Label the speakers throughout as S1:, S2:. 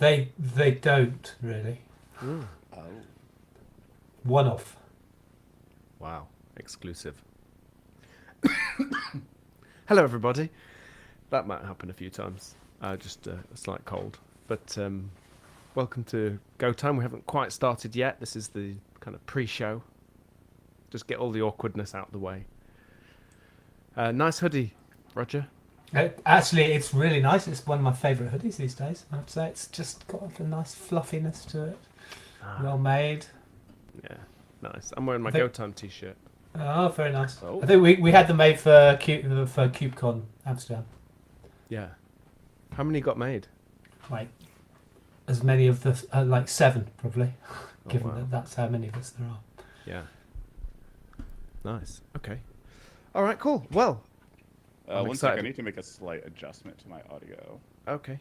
S1: They don't really.
S2: Mm.
S3: Oh.
S1: One off.
S2: Wow, exclusive. Hello, everybody. That might happen a few times. Just a slight cold. But welcome to Go Time. We haven't quite started yet. This is the kind of pre-show. Just get all the awkwardness out of the way. Nice hoodie, Roger.
S1: Actually, it's really nice. It's one of my favourite hoodies these days. I'd say it's just got a nice fluffiness to it. Well made.
S2: Yeah, nice. I'm wearing my
S1: I think-
S2: Go Time t-shirt.
S1: Oh, very nice.
S3: Oh.
S1: I think we had them made for KubeCon Amsterdam.
S2: Yeah. How many got made?
S1: Like as many of the like 7 probably, given
S2: wow.
S1: that that's how many of us there are.
S2: Yeah. Nice. Okay. All right, cool. Well, I'm
S3: One sec, I
S2: excited.
S3: need to make a slight adjustment to my audio.
S2: okay.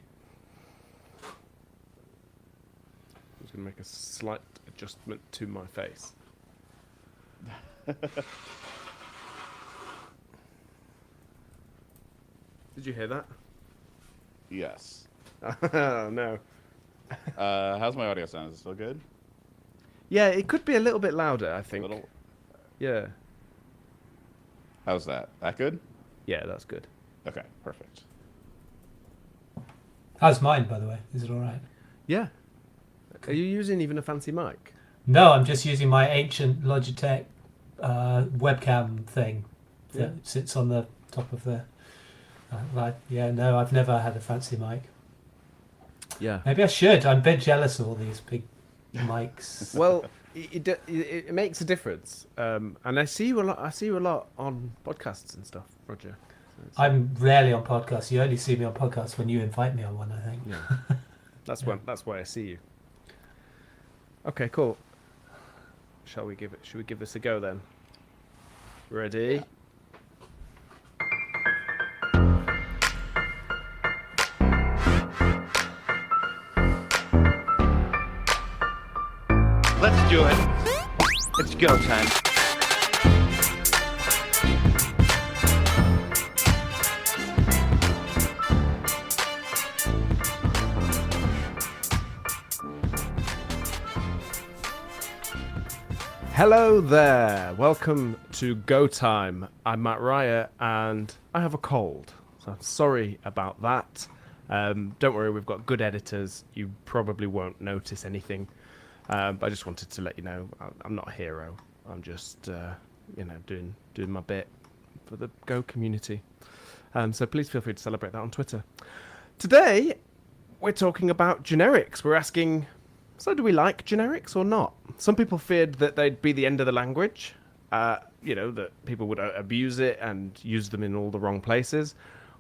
S2: I'm just going to make a slight adjustment to my face. Did you hear that?
S3: Yes.
S2: Oh, no.
S3: How's my audio sound? Is it still good?
S2: Yeah, it could be a little bit louder, I think.
S3: Little.
S2: Yeah.
S3: How's that? That good?
S2: Yeah, that's good.
S3: Okay, perfect.
S1: How's mine, by the way? Is it all right?
S2: Yeah. Are you using even a fancy mic?
S1: No, I'm just using my ancient Logitech webcam thing that
S2: Yeah.
S1: sits on the top of the. No, I've never had a fancy mic.
S2: Yeah.
S1: Maybe I should. I'm a bit jealous of all these big mics.
S2: Well, it makes a difference. And I see you a lot. I see you a lot on podcasts and stuff, Roger. So
S1: I'm rarely on podcasts. You only see me on podcasts when you invite me on one, I think.
S2: yeah. That's why I see you. Okay, cool. Should we give this a go then? Ready?
S4: Let's do it. It's go time.
S2: Hello there. Welcome to Go Time. I'm Matt Ryer, and I have a cold, so I'm sorry about that. Don't worry, we've got good editors. You probably won't notice anything. But I just wanted to let you know I'm not a hero. I'm just doing my bit for the Go community. So please feel free to celebrate that on Twitter. Today we're talking about generics. We're asking, so do we like generics or not? Some people feared that they'd be the end of the language. That people would abuse it and use them in all the wrong places.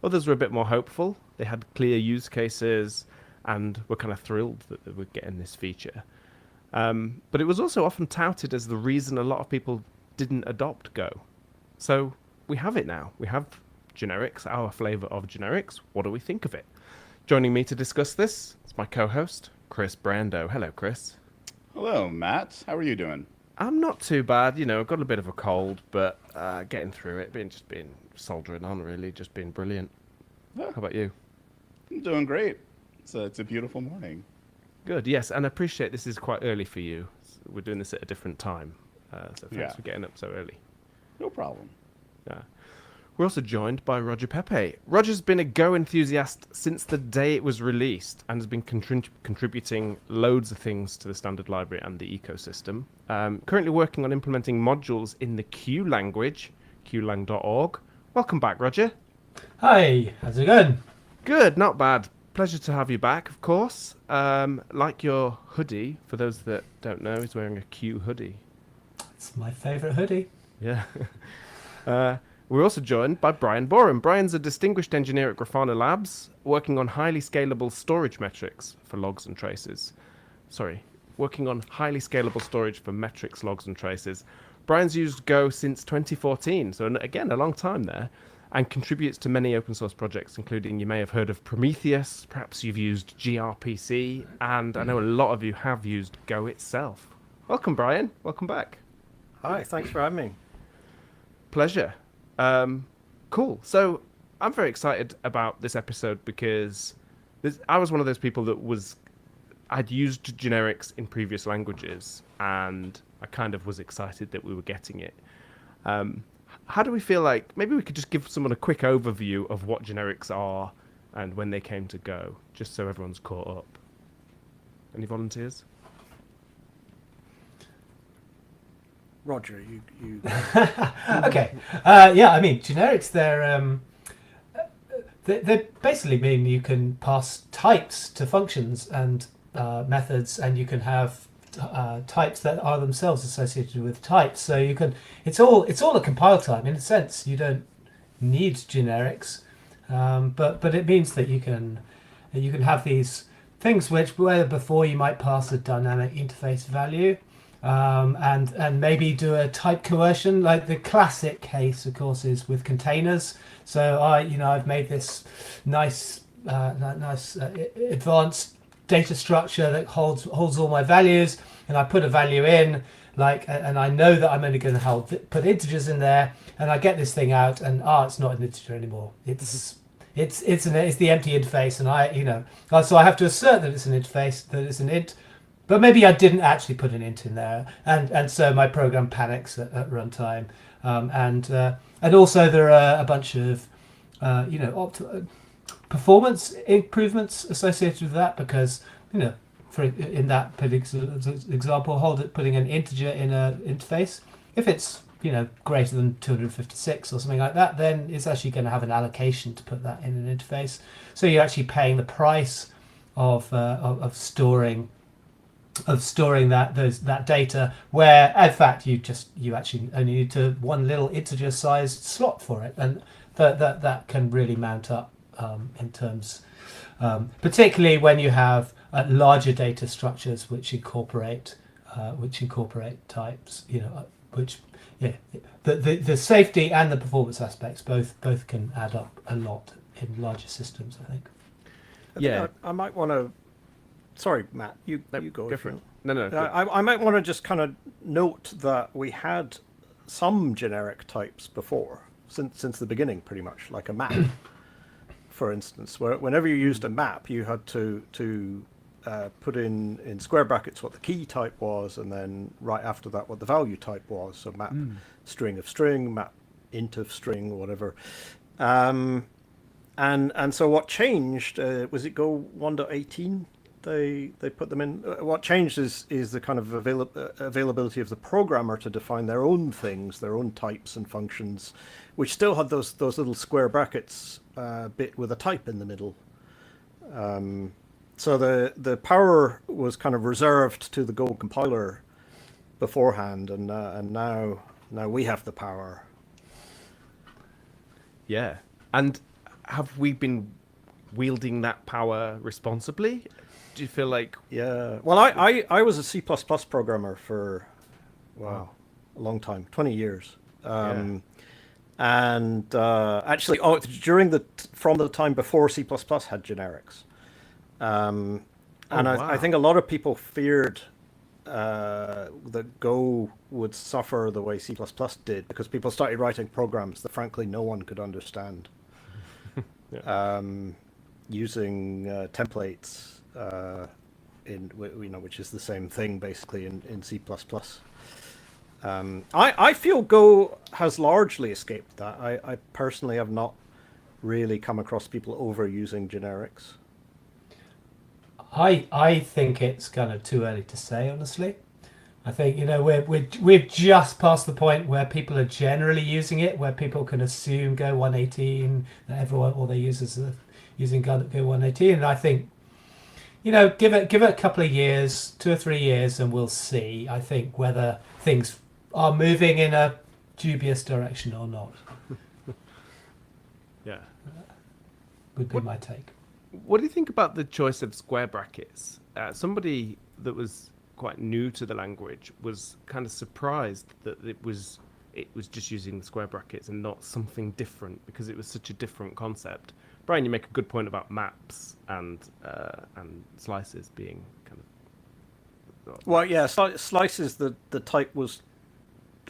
S2: Others were a bit more hopeful. They had clear use cases and were kind of thrilled that they were getting this feature. But it was also often touted as the reason a lot of people didn't adopt Go. So we have it now. We have generics, our flavor of generics. What do we think of it? Joining me to discuss this is my co-host, Kris Brandow. Hello, Kris.
S3: Hello, Matt. How are you doing?
S2: I'm not too bad. I've got a bit of a cold, but getting through it. Been soldering on, really. Just being brilliant.
S3: Yeah.
S2: How about you?
S3: I'm doing great. It's a beautiful morning.
S2: Good, yes, and I appreciate this is quite early for you. We're doing this at a different time, so thanks
S3: Yeah.
S2: for getting up so early.
S3: No problem.
S2: Yeah. We're also joined by Roger Peppe. Roger's been a Go enthusiast since the day it was released and has been contributing loads of things to the standard library and the ecosystem. Currently working on implementing modules in the Q language, qlang.org. Welcome back, Roger.
S1: Hi, how's it going?
S2: Good, not bad. Pleasure to have you back, of course. Like your hoodie, for those that don't know, he's wearing a Q hoodie.
S1: It's my favourite hoodie.
S2: Yeah. We're also joined by Bryan Boreham. Bryan's a distinguished engineer at Grafana Labs, working on highly scalable storage metrics for logs and traces. Working on highly scalable storage for metrics, logs, and traces. Bryan's used Go since 2014, so again, a long time there, and contributes to many open source projects, including, you may have heard of Prometheus, perhaps you've used gRPC, and I know a lot of you have used Go itself. Welcome, Bryan. Welcome back.
S5: Hi, thanks for having me.
S2: Pleasure. Cool. So I'm very excited about this episode because I was one of those people that was I'd used generics in previous languages, and I kind of was excited that we were getting it. How do we feel like maybe we could just give someone a quick overview of what generics are and when they came to Go, just so everyone's caught up? Any volunteers?
S5: Roger, you.
S1: Okay. Yeah, I mean, generics, they basically mean you can pass types to functions and methods, and you can have types that are themselves associated with types. So you can, it's all a compile time in a sense. You don't need generics, but it means that you can have these things where before you might pass a dynamic interface value, and maybe do a type coercion. Like the classic case, of course, is with containers. So I've made this nice advanced data structure that holds all my values, and I put a value in, and I know that I'm only going to put integers in there, and I get this thing out, and it's not an integer anymore. It's the empty interface, and so I have to assert that it's an interface, that it's an int. But maybe I didn't actually put an int in there, and so my program panics at runtime, and also there are a bunch of performance improvements associated with that, because in that particular example, putting an integer in an interface, if it's greater than 256 or something like that, then it's actually going to have an allocation to put that in an interface. So you're actually paying the price of storing that data, where in fact you actually only need one little integer sized slot for it, and that can really mount up in terms, particularly when you have larger data structures which incorporate types, the safety and the performance aspects both can add up a lot in larger systems, I think.
S5: I might want to. Sorry, Matt, you go.
S2: Go for it. No.
S5: I might want to just kind of note that we had some generic types before, since the beginning, pretty much, like a map, for instance, where whenever you used a map, you had to put in square brackets what the key type was, and then right after that what the value type was. So map string of string, map int of string, or whatever. And so what changed, was it Go 1.18? They put them in. What changed is the kind of availability of the programmer to define their own things, their own types and functions, which still had those little square brackets bit with a type in the middle. So the power was kind of reserved to the Go compiler beforehand, and now we have the power.
S2: Yeah, and have we been wielding that power responsibly? Do you feel like?
S5: Yeah. Well, I was a C++ programmer for a long time, 20 years. And actually, from the time before C++ had generics. I think a lot of people feared that Go would suffer the way C++ did, because people started writing programs that frankly no one could understand. Using templates, which is the same thing basically in C++. I feel Go has largely escaped that. I personally have not really come across people overusing generics.
S1: I think it's kind of too early to say, honestly. I think we've just passed the point where people are generally using it, where people can assume Go 118 that all their users are using Go 118, and I think give it a couple of years, 2 or 3 years, and we'll see. I think whether things are moving in a dubious direction or not.
S2: Yeah,
S1: would be my take.
S2: What do you think about the choice of square brackets? Somebody that was quite new to the language was kind of surprised that it was just using the square brackets and not something different, because it was such a different concept. Bryan, you make a good point about maps and slices being kind of.
S5: Well, yeah, slices. The type was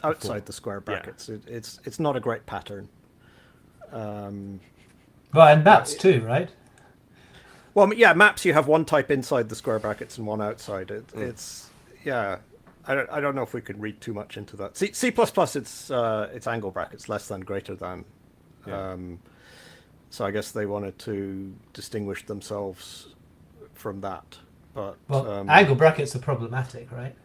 S5: outside the square brackets. Yeah. It's not a great pattern.
S1: Well, and maps too, right?
S5: Well, yeah, maps you have one type inside the square brackets and one outside. It's yeah. I don't know if we could read too much into that. C++ it's angle brackets, less than, greater than.
S2: Yeah.
S5: So I guess they wanted to distinguish themselves from that. But
S1: Well, angle brackets are problematic, right?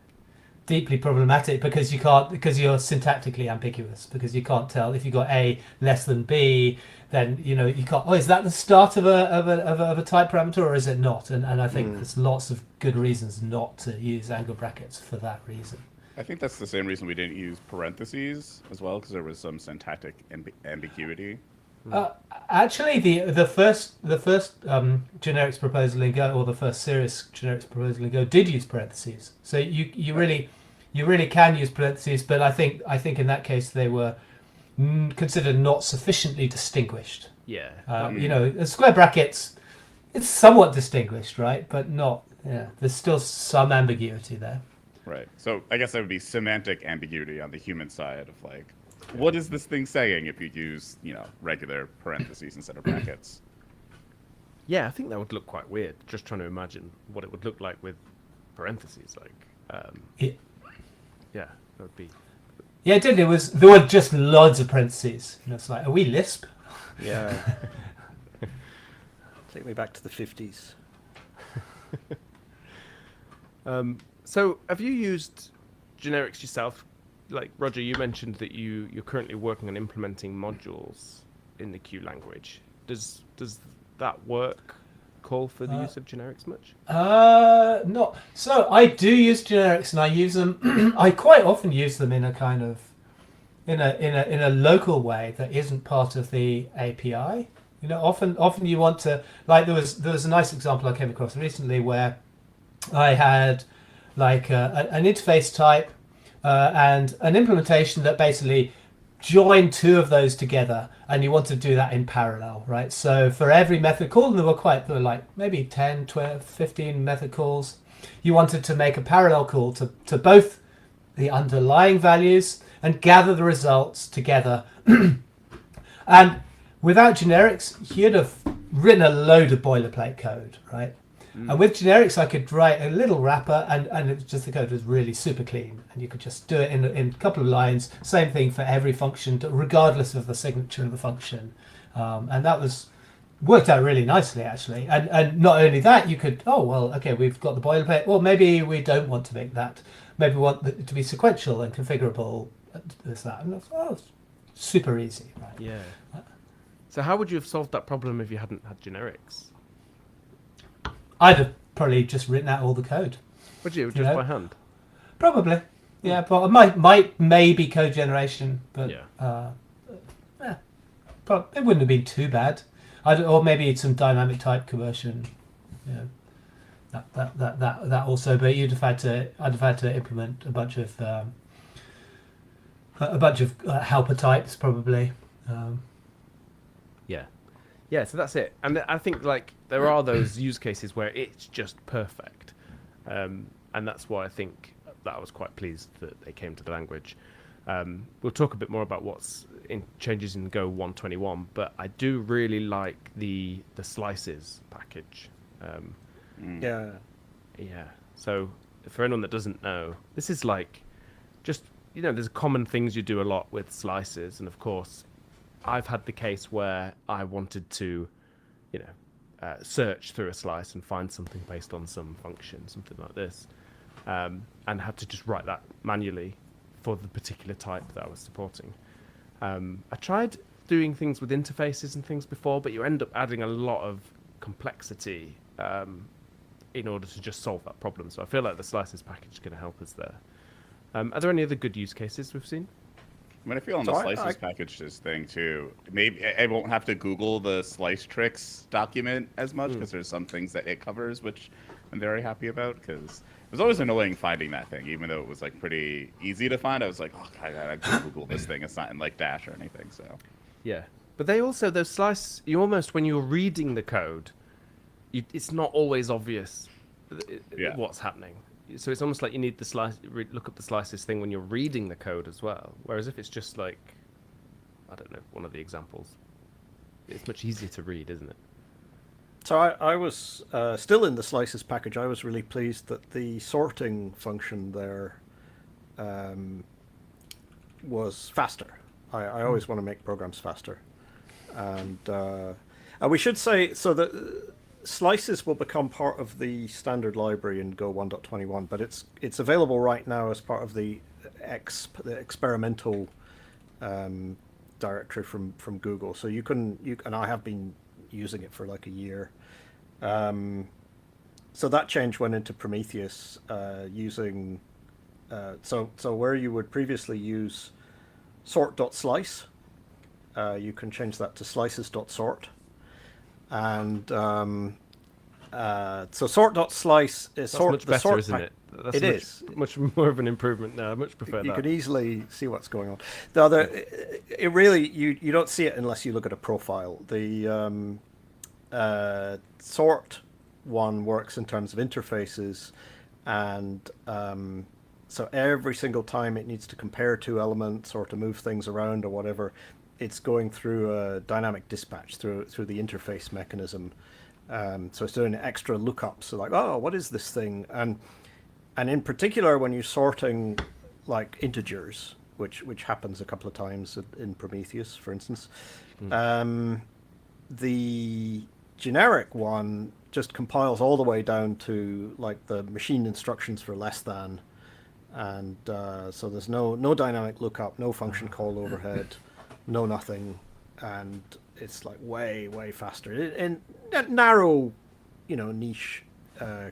S1: Deeply problematic because because you're syntactically ambiguous, because you can't tell if you got A less than B, then you can't. Oh, is that the start of a type parameter or is it not? And I think there's lots of good reasons not to use angle brackets for that reason.
S3: I think that's the same reason we didn't use parentheses as well, because there was some syntactic ambiguity.
S1: Actually, the first generics proposal in Go, or the first serious generics proposal in Go, did use parentheses. So you really can use parentheses, but I think in that case they were considered not sufficiently distinguished.
S2: Yeah.
S1: Square brackets, it's somewhat distinguished, right? But not. Yeah, there's still some ambiguity there.
S3: Right. So I guess that would be semantic ambiguity on the human side of like, what is this thing saying if you use, regular parentheses instead of brackets?
S2: Yeah, I think that would look quite weird. Just trying to imagine what it would look like with parentheses.
S1: Yeah.
S2: Yeah, that would be.
S1: Yeah, it did. There were just loads of parentheses. It's like, are we Lisp?
S5: yeah. Take me back to the 50s.
S2: So, have you used generics yourself? Like Roger, you mentioned that you're currently working on implementing modules in the Q language. Does that work call for the use of generics much?
S1: Not. So I do use generics, and I use them. I quite often use them in a kind of in a local way that isn't part of the API. Often you want to, like, there was a nice example I came across recently where I had like an interface type and an implementation that basically joined two of those together, and you want to do that in parallel, right? So for every method call, and there were like maybe 10, 12, 15 method calls, you wanted to make a parallel call to both the underlying values and gather the results together. And without generics, you'd have written a load of boilerplate code, right? And with generics, I could write a little wrapper, and it was just, the code was really super clean, and you could just do it in a couple of lines. Same thing for every function, regardless of the signature of the function, and that worked out really nicely, actually. And not only that, you could we've got the boilerplate. Well, maybe we don't want to make that. Maybe we want it to be sequential and configurable. This that, and that's super easy, right?
S2: Yeah. So how would you have solved that problem if you hadn't had generics?
S1: I'd have probably just written out all the code.
S2: Would you? Just by hand?
S1: Probably. Yeah, but I might maybe code generation, but but it wouldn't have been too bad. Or maybe some dynamic type conversion. That also. But I'd have had to implement a bunch of helper types probably.
S2: Yeah, so that's it. And I think like there are those use cases where it's just perfect. And that's why I think that I was quite pleased that they came to the language. We'll talk a bit more about what's in changes in Go 121, but I do really like the slices package.
S5: Yeah.
S2: So for anyone that doesn't know, this is like just, there's common things you do a lot with slices, and of course I've had the case where I wanted to, search through a slice and find something based on some function, something like this, and had to just write that manually for the particular type that I was supporting. I tried doing things with interfaces and things before, but you end up adding a lot of complexity in order to just solve that problem. So I feel like the slices package is going to help us there. Are there any other good use cases we've seen?
S3: I mean, I feel on the slices packages thing too. Maybe I won't have to Google the slice tricks document as much because there's some things that it covers, which I'm very happy about. Because it was always annoying finding that thing, even though it was like pretty easy to find. I was like, oh, I gotta Google this thing. It's not in like Dash or anything. So
S2: yeah, but they also those slice. You almost when you're reading the code, it's not always obvious what's happening. So it's almost like you need the slice, look up the slices thing when you're reading the code as well. Whereas if it's just like, I don't know, one of the examples, it's much easier to read, isn't it?
S5: So I was still in the slices package. I was really pleased that the sorting function there was faster. I always want to make programs faster. And we should say, so that slices will become part of the standard library in Go 1.21, but it's available right now as part of the experimental directory from Google. So you can, and I have been using it for like a year. So that change went into Prometheus using, so where you would previously use sort.slice, you can change that to slices.sort. And so sort.slice is
S2: That's much better, isn't it? That's much more of an improvement now. I much prefer that.
S5: You can easily see what's going on. The other, it really, you don't see it unless you look at a profile. The sort one works in terms of interfaces, and so every single time it needs to compare two elements or to move things around or whatever, it's going through a dynamic dispatch through the interface mechanism. So it's doing extra lookups. So like, oh, what is this thing? And in particular, when you're sorting like integers, which happens a couple of times in Prometheus, for instance, the generic one just compiles all the way down to like the machine instructions for less than, and so there's no dynamic lookup, no function call overhead, no nothing, and it's like way faster in a narrow, niche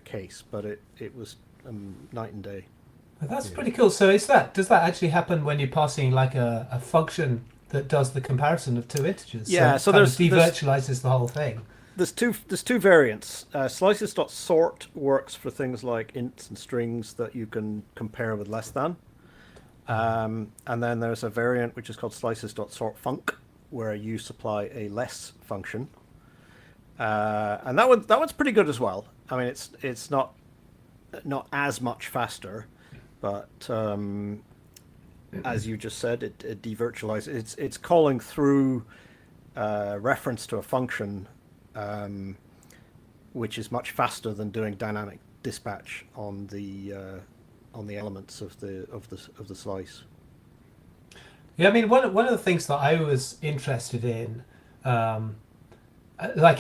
S5: case, but it was night and day.
S1: That's pretty cool. So does that actually happen when you're passing like a function that does the comparison of two integers?
S5: Yeah, so there's
S1: devirtualizes the whole thing.
S5: There's two variants. Slices.sort works for things like ints and strings that you can compare with less than. And then there's a variant which is called slices.sortfunc, where you supply a less function. And that one's pretty good as well. I mean, it's not as much faster, but as you just said, it devirtualizes. It's calling through reference to a function, which is much faster than doing dynamic dispatch on the elements of the slice.
S1: Yeah, I mean, one of the things that I was interested in,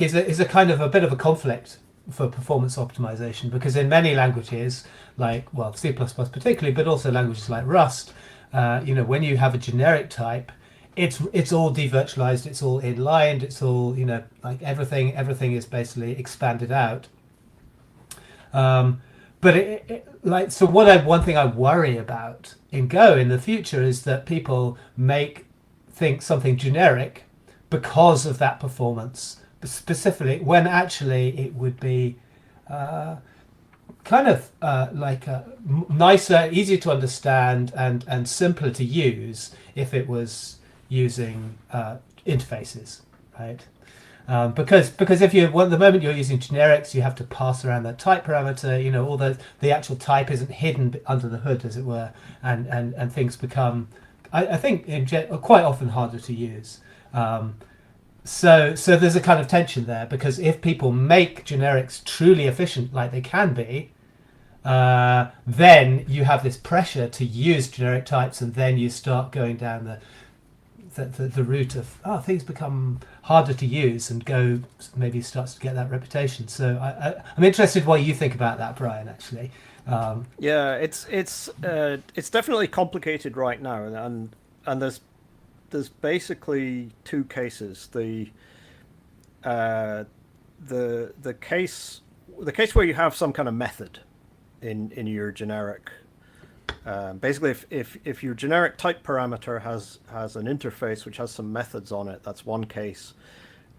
S1: is a kind of a bit of a conflict for performance optimization, because in many languages, like C++ particularly, but also languages like Rust, when you have a generic type, it's all devirtualized, it's all inlined, it's all like everything is basically expanded out. But one thing I worry about in Go in the future is that people think something generic because of that performance, specifically when actually it would be nicer, easier to understand, and simpler to use if it was using interfaces, right? Because if the moment you're using generics, you have to pass around that type parameter. All the actual type isn't hidden under the hood, as it were, and things become, I think, quite often harder to use. So there's a kind of tension there, because if people make generics truly efficient, like they can be, then you have this pressure to use generic types, and then you start going down the route of things become harder to use, and Go maybe starts to get that reputation. So I'm interested what you think about that, Bryan. Actually,
S5: yeah, it's definitely complicated right now, and there's basically two cases. The case where you have some kind of method in your generic. Basically, if your generic type parameter has an interface which has some methods on it, that's one case.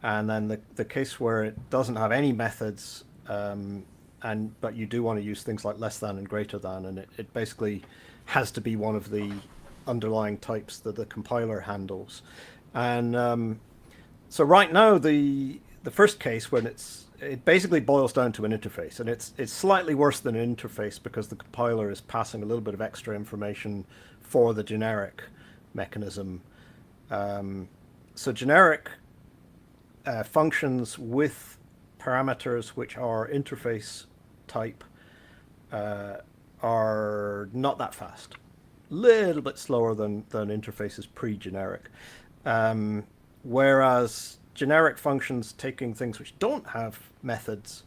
S5: And then the case where it doesn't have any methods, but you do want to use things like less than and greater than, and it basically has to be one of the underlying types that the compiler handles. And so right now, the first case, when it basically boils down to an interface, and it's slightly worse than an interface because the compiler is passing a little bit of extra information for the generic mechanism. So generic functions with parameters which are interface type are not that fast. Little bit slower than interfaces pre-generic. Whereas generic functions taking things which don't have methods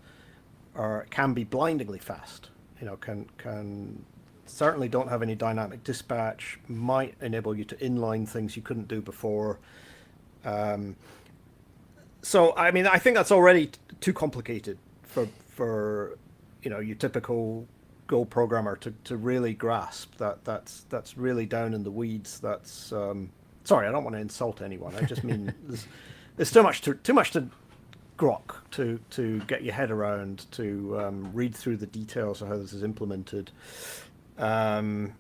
S5: can be blindingly fast. Can certainly don't have any dynamic dispatch, might enable you to inline things you couldn't do before. So, I mean, I think that's already too complicated for your typical Go programmer to really grasp. That's really down in the weeds. That's sorry, I don't want to insult anyone. I just mean there's too much to grok to get your head around, to read through the details of how this is implemented. And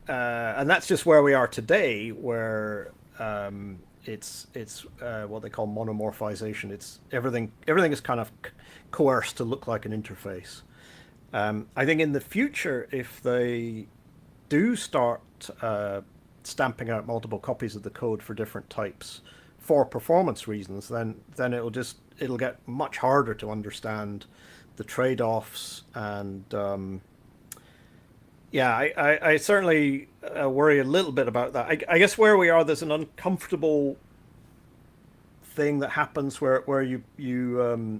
S5: that's just where we are today, where it's what they call monomorphization. It's everything is kind of coerced to look like an interface. I think in the future, if they do start stamping out multiple copies of the code for different types for performance reasons, then it'll get much harder to understand the trade-offs. And I certainly worry a little bit about that. I guess where we are, there's an uncomfortable thing that happens where you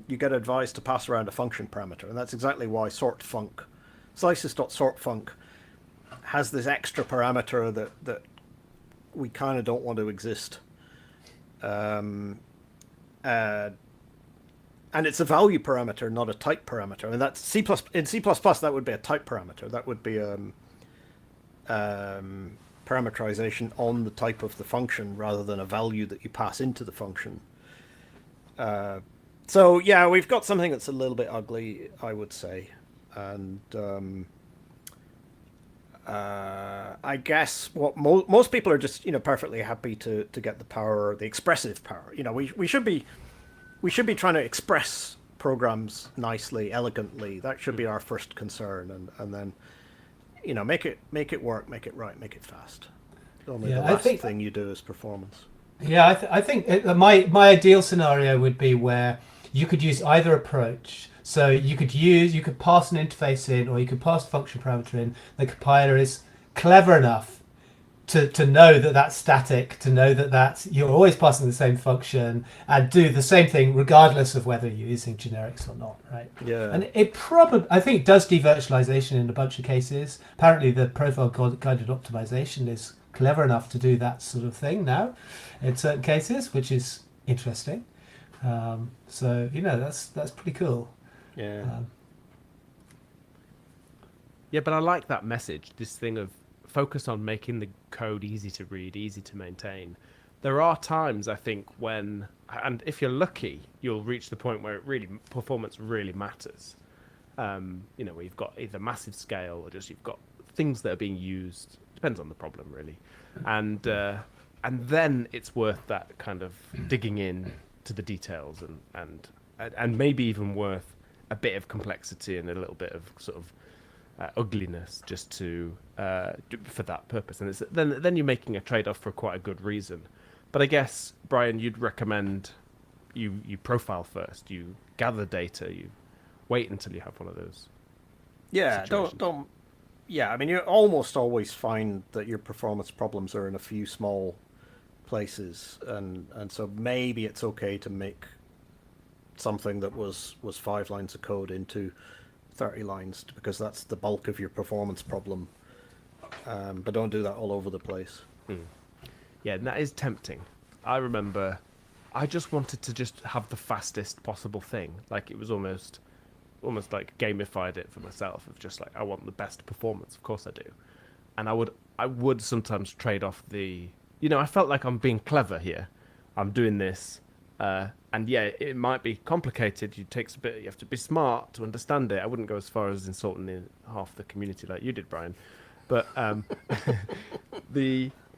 S5: get advised to pass around a function parameter, and that's exactly why sortfunc, slices.sortfunc, has this extra parameter that we kind of don't want to exist. And it's a value parameter, not a type parameter. I mean, that's in C++, that would be a type parameter. That would be parameterization on the type of the function rather than a value that you pass into the function. So yeah, we've got something that's a little bit ugly, I would say. And I guess what most people are just perfectly happy to get the power, the expressive power. We should be trying to express programs nicely, elegantly. That should be our first concern, and then make it work, make it right, make it fast. Only the last thing you do is performance.
S1: Yeah, I think my ideal scenario would be where you could use either approach. So you could pass an interface in, or you could pass a function parameter in. The compiler is clever enough to know that that's static, to know that you're always passing the same function, and do the same thing regardless of whether you're using generics or not, right?
S5: Yeah.
S1: And it probably, I think, does devirtualization in a bunch of cases. Apparently, the profile guided optimization is clever enough to do that sort of thing now, in certain cases, which is interesting. So that's pretty cool.
S5: Yeah.
S2: Yeah, but I like that message. This thing of focus on making the code easy to read, easy to maintain. There are times, I think, when, and if you're lucky, you'll reach the point where performance really matters. Where you've got either massive scale or just you've got things that are being used. Depends on the problem, really. And then it's worth that kind of digging in to the details and maybe even worth a bit of complexity and a little bit of sort of ugliness just to for that purpose. And then you're making a trade-off for quite a good reason. But I guess, Bryan, you'd recommend you profile first, you gather data, you wait until you have one of those.
S5: Yeah,
S2: situations.
S5: don't. Yeah, I mean, you almost always find that your performance problems are in a few small places, and so maybe it's okay to make something that was 5 lines of code into 30 lines, because that's the bulk of your performance problem. But don't do that all over the place.
S2: Yeah, and that is tempting. I remember I just wanted to just have the fastest possible thing. Like, it was almost like gamified it for myself, of just like, I want the best performance. Of course I do. And I would sometimes trade off the, I felt like I'm being clever here. I'm doing this. And yeah, it might be complicated. It takes a bit. You have to be smart to understand it. I wouldn't go as far as insulting half the community like you did, Bryan. But and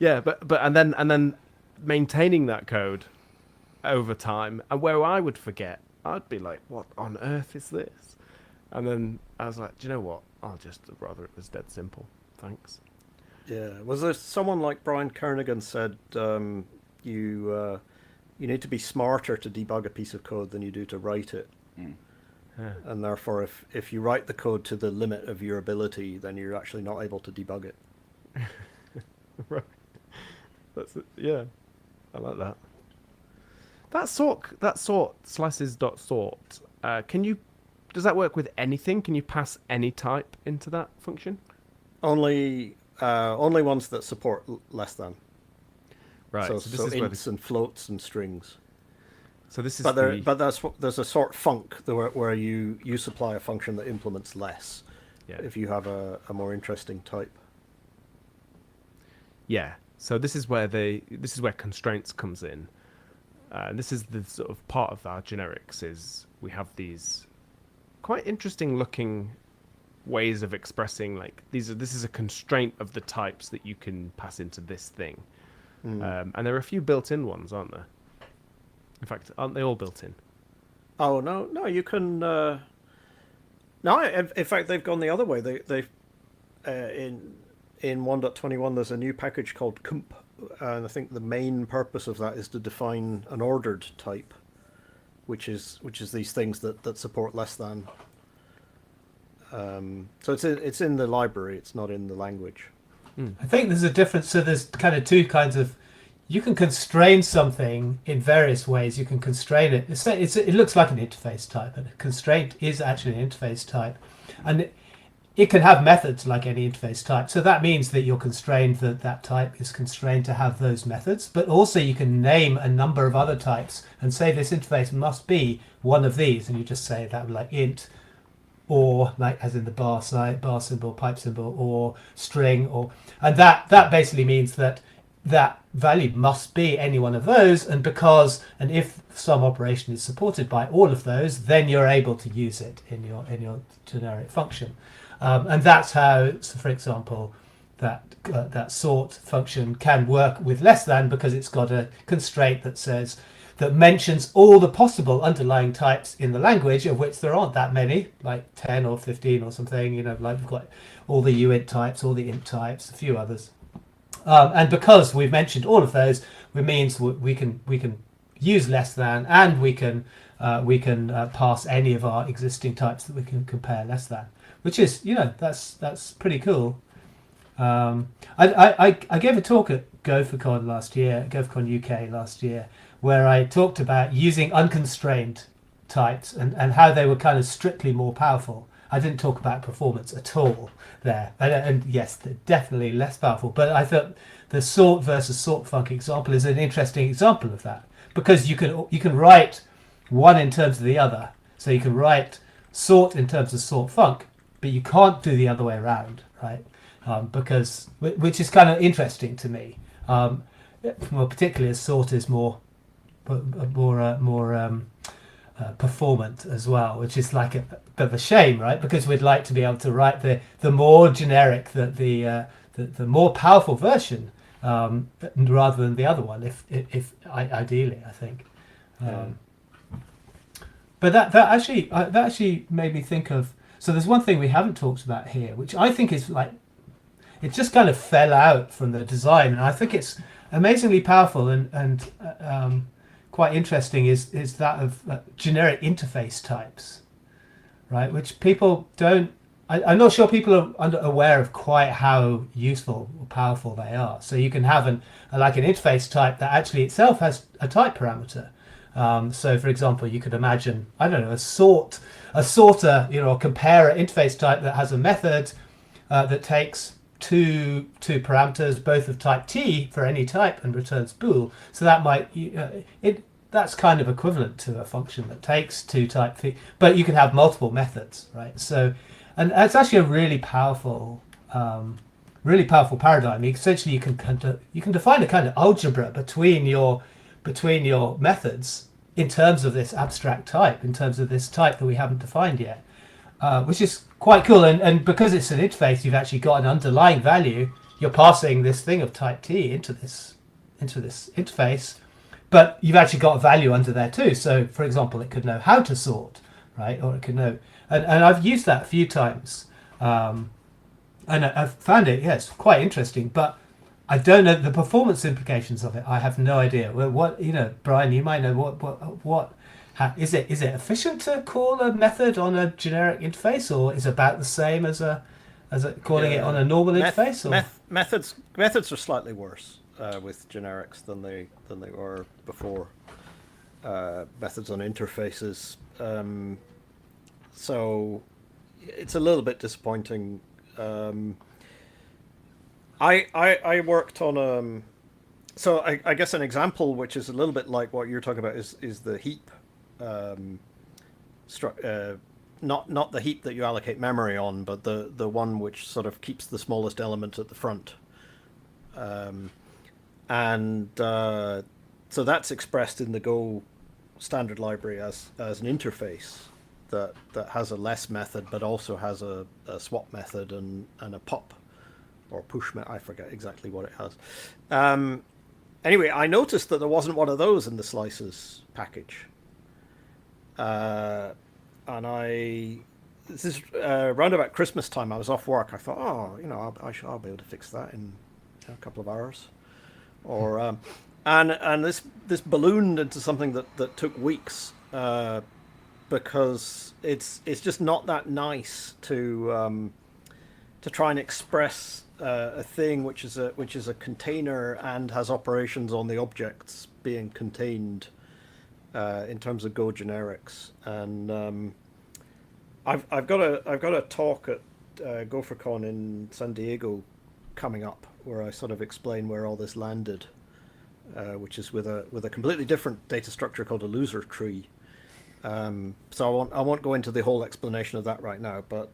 S2: then maintaining that code over time, and where I would forget, I'd be like, "What on earth is this?" And then I was like, "Do you know what? I'll just rather it was dead simple. Thanks."
S5: Yeah. Was there someone like Brian Kernighan said you need to be smarter to debug a piece of code than you do to write it. And therefore, if you write the code to the limit of your ability, then you're actually not able to debug it.
S2: Right. Yeah, I like that. That sort slices dot sort. Does that work with anything? Can you pass any type into that function?
S5: Only ones that support less than.
S2: Right.
S5: So
S2: this is where
S5: ints and floats and strings.
S2: So this is
S5: there's a sort func where you supply a function that implements less.
S2: Yeah.
S5: If you have a more interesting type.
S2: Yeah. So this is where constraints comes in. This is the sort of part of our generics is we have these quite interesting looking ways of expressing like this is a constraint of the types that you can pass into this thing. And there are a few built-in ones, aren't there? In fact, aren't they all built in?
S5: Oh no, you can. No, in fact, they've gone the other way. They've in 1.21 there's a new package called comp, and I think the main purpose of that is to define an ordered type, which is these things that support less than. So it's in the library. It's not in the language.
S1: I think there's a difference. So there's kind of two kinds of. You can constrain something in various ways. You can constrain it. It looks like an interface type, and a constraint is actually an interface type, and it can have methods like any interface type. So that means that you're constrained that type is constrained to have those methods. But also you can name a number of other types and say this interface must be one of these, and you just say that like int, or like as in the bar symbol, pipe symbol, or string, and that basically means that value must be any one of those, and if some operation is supported by all of those, then you're able to use it in your generic function, and that's how, so for example, that sort function can work with less than because it's got a constraint that mentions all the possible underlying types in the language, of which there aren't that many, like 10 or 15 or something. Like we've got all the uint types, all the int types, a few others. And because we've mentioned all of those, it means we can use less than, and we can pass any of our existing types that we can compare less than, which is that's pretty cool. I gave a talk at GopherCon UK last year, where I talked about using unconstrained types and how they were kind of strictly more powerful. I didn't talk about performance at all there, and yes, they're definitely less powerful. But I thought the sort versus sort func example is an interesting example of that, because you can write one in terms of the other. So you can write sort in terms of sort func, but you can't do the other way around, right? Which is kind of interesting to me. Well, particularly as sort is more performant as well, which is like a bit of a shame, right? Because we'd like to be able to write the more generic, the more powerful version, rather than the other one, if ideally, I think. But that actually made me think of. So there's one thing we haven't talked about here, which I think is like, it just kind of fell out from the design, and I think it's amazingly powerful and quite interesting is that of generic interface types, right? Which people don't. I'm not sure people are aware of quite how useful or powerful they are. So you can have an interface type that actually itself has a type parameter. So for example, you could imagine, I don't know, a sorter, a comparer interface type that has a method that takes two parameters, both of type T for any type, and returns bool. So that might that's kind of equivalent to a function that takes two type T, but you can have multiple methods, right? So, and it's actually a really powerful paradigm. Essentially, you can define a kind of algebra between your methods in terms of this abstract type, in terms of this type that we haven't defined yet, which is quite cool. And because it's an interface, you've actually got an underlying value. You're passing this thing of type T into this interface, but you've actually got a value under there too. So, for example, it could know how to sort, right? Or it could know, and I've used that a few times, and I've found it, yes, quite interesting. But I don't know the performance implications of it. I have no idea. Well, what Bryan, you might know is it efficient to call a method on a generic interface, or is it about the same as calling it on a normal interface? Or?
S5: Methods are slightly worse with generics than they were before. Methods on interfaces, so it's a little bit disappointing. I worked on so I guess an example which is a little bit like what you're talking about is the heap, not the heap that you allocate memory on, but the one which sort of keeps the smallest element at the front, so that's expressed in the Go standard library as an interface that has a less method, but also has a swap method and a pop or push method. I forget exactly what it has. Anyway, I noticed that there wasn't one of those in the slices package. And this is round about Christmas time. I was off work. I thought, I'll be able to fix that in a couple of hours. Or and this ballooned into something that took weeks, because it's just not that nice to try and express a thing which is a container and has operations on the objects being contained in terms of Go generics. And I've got a talk at GopherCon in San Diego coming up where I sort of explain where all this landed, which is with a completely different data structure called a loser tree. So I won't go into the whole explanation of that right now, but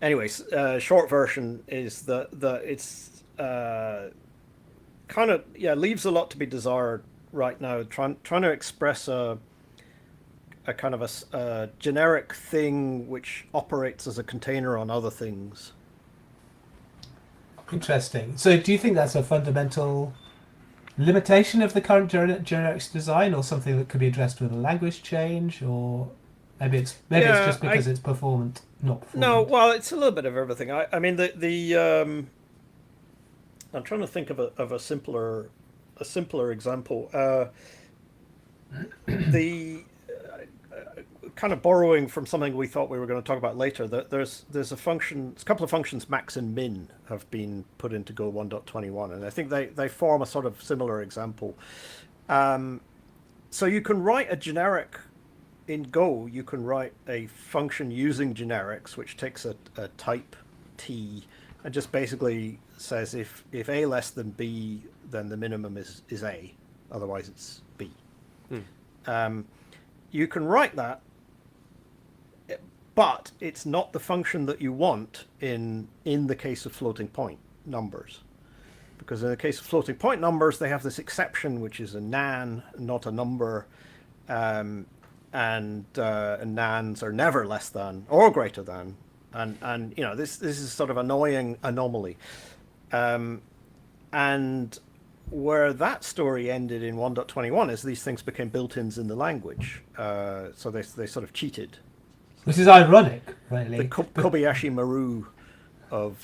S5: anyways, short version is that it's kind of leaves a lot to be desired right now. Trying to express a kind of a generic thing which operates as a container on other things.
S1: Interesting. So, do you think that's a fundamental limitation of the current generics design, or something that could be addressed with a language change, or maybe it's just because it's performant, not performant?
S5: No, well, it's a little bit of everything. I mean, the I'm trying to think of a simpler example. The kind of borrowing from something we thought we were going to talk about later. There's a couple of functions, max and min, have been put into Go 1.21, and I think they form a sort of similar example. So you can write a generic in Go. You can write a function using generics, which takes a type T and just basically says if A less than B, then the minimum is A, otherwise it's B. You can write that, but it's not the function that you want in the case of floating point numbers. Because in the case of floating point numbers, they have this exception, which is a nan, not a number, and nans are never less than or greater than, and this is sort of annoying anomaly, and where that story ended in 1.21 is these things became built-ins in the language, so they sort of cheated.
S1: Which is ironic, really.
S5: The Kobayashi Maru of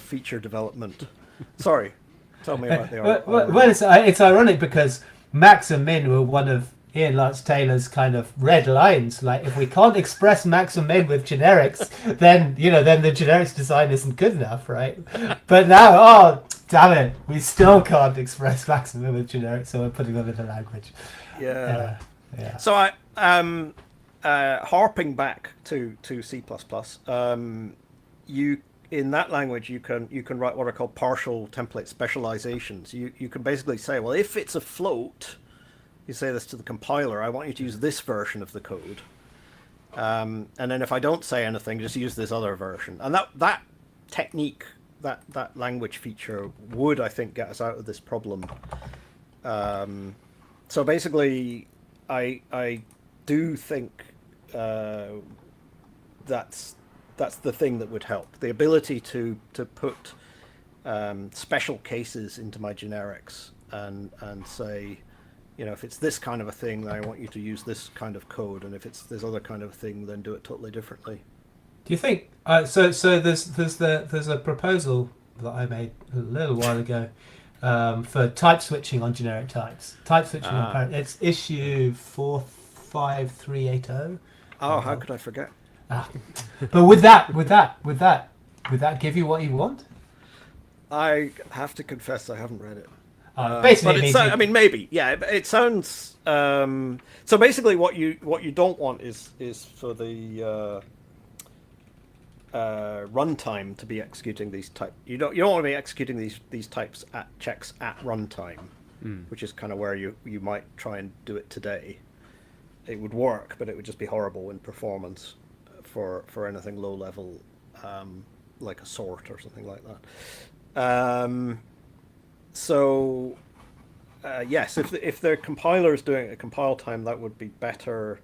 S5: feature development. Sorry, tell me about the
S1: well, it's ironic because max and min were one of Ian Lance Taylor's kind of red lines. Like, if we can't express max and min with generics, then the generics design isn't good enough, right? But now, damn it, we still can't express max and min with generics, so we're putting them in the language.
S5: Yeah.
S1: Yeah.
S5: So I harping back to C++, you in that language you can write what are called partial template specializations. You can basically say, well, if it's a float, you say this to the compiler, I want you to use this version of the code, and then if I don't say anything, just use this other version. And that technique, that language feature would, I think, get us out of this problem. So basically, I do think that's the thing that would help. The ability to put special cases into my generics and say, if it's this kind of a thing, then I want you to use this kind of code, and if it's this other kind of thing, then do it totally differently.
S1: Do you think so? There's a proposal that I made a little while ago for type switching on generic types. Type switching on it's issue 45380.
S5: Oh, how could I forget?
S1: But would that give you what you want?
S5: I have to confess I haven't read it.
S1: Basically,
S5: but I mean, maybe. Yeah, it sounds. So basically, what you don't want is for the runtime to be executing these type. You don't want to be executing these types at checks at runtime, which is kind of where you might try and do it today. It would work, but it would just be horrible in performance for anything low level, like a sort or something like that. So yes, if the compiler is doing it at compile time, that would be better.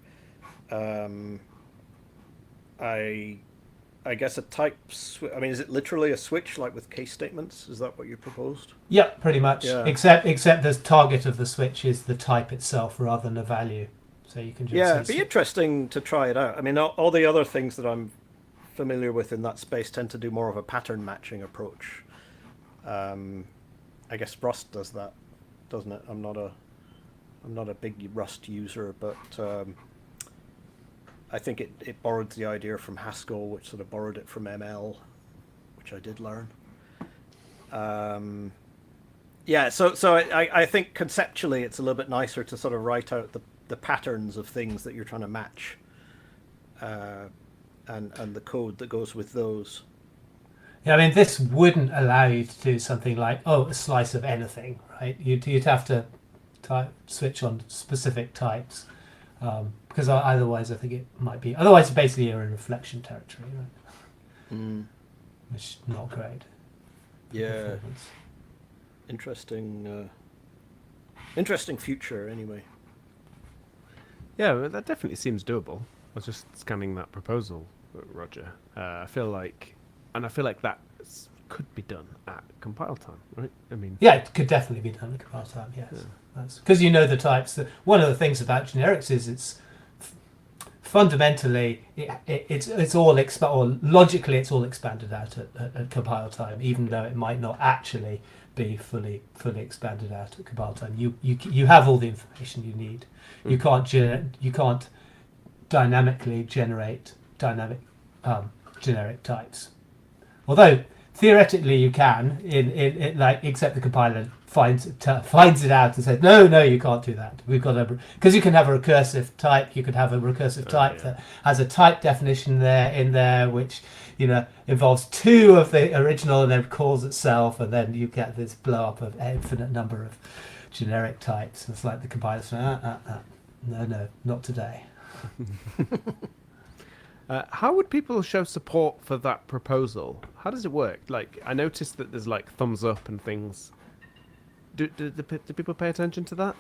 S5: I guess a type. I mean, is it literally a switch, like with case statements? Is that what you proposed?
S1: Yeah, pretty much.
S5: Yeah.
S1: Except the target of the switch is the type itself rather than a value. So you can just
S5: it'd be interesting to try it out. I mean, all the other things that I'm familiar with in that space tend to do more of a pattern matching approach. I guess Rust does that, doesn't it? I'm not a big Rust user, but I think it borrowed the idea from Haskell, which sort of borrowed it from ML, which I did learn. So I think conceptually it's a little bit nicer to sort of write out the patterns of things that you're trying to match, and the code that goes with those.
S1: Yeah, I mean, this wouldn't allow you to do something like a slice of anything, right? You'd have to switch on specific types, because otherwise I think it might be. Otherwise, basically you're in reflection territory, right? Which is not great.
S5: Yeah. Interesting future, anyway.
S2: Yeah, that definitely seems doable. I was just scanning that proposal, Roger. I feel like that could be done at compile time, right? I mean,
S1: yeah, it could definitely be done at compile time. Yes, that's because you know the types. One of the things about generics is it's fundamentally it's all logically it's all expanded out at compile time, even though it might not actually be fully expanded out at compile time. You have all the information you need. You can't dynamically generate dynamic generic types. Although theoretically you can, except the compiler finds it out and says no, you can't do that. We've got because you can have a recursive type. You could have a recursive type that has a type definition in there, which involves two of the original and then calls itself, and then you get this blow up of infinite number of generic types. And it's like the compiler saying, no, not today.
S2: How would people show support for that proposal? How does it work? Like, I noticed that there's like thumbs up and things. Do people pay attention to that?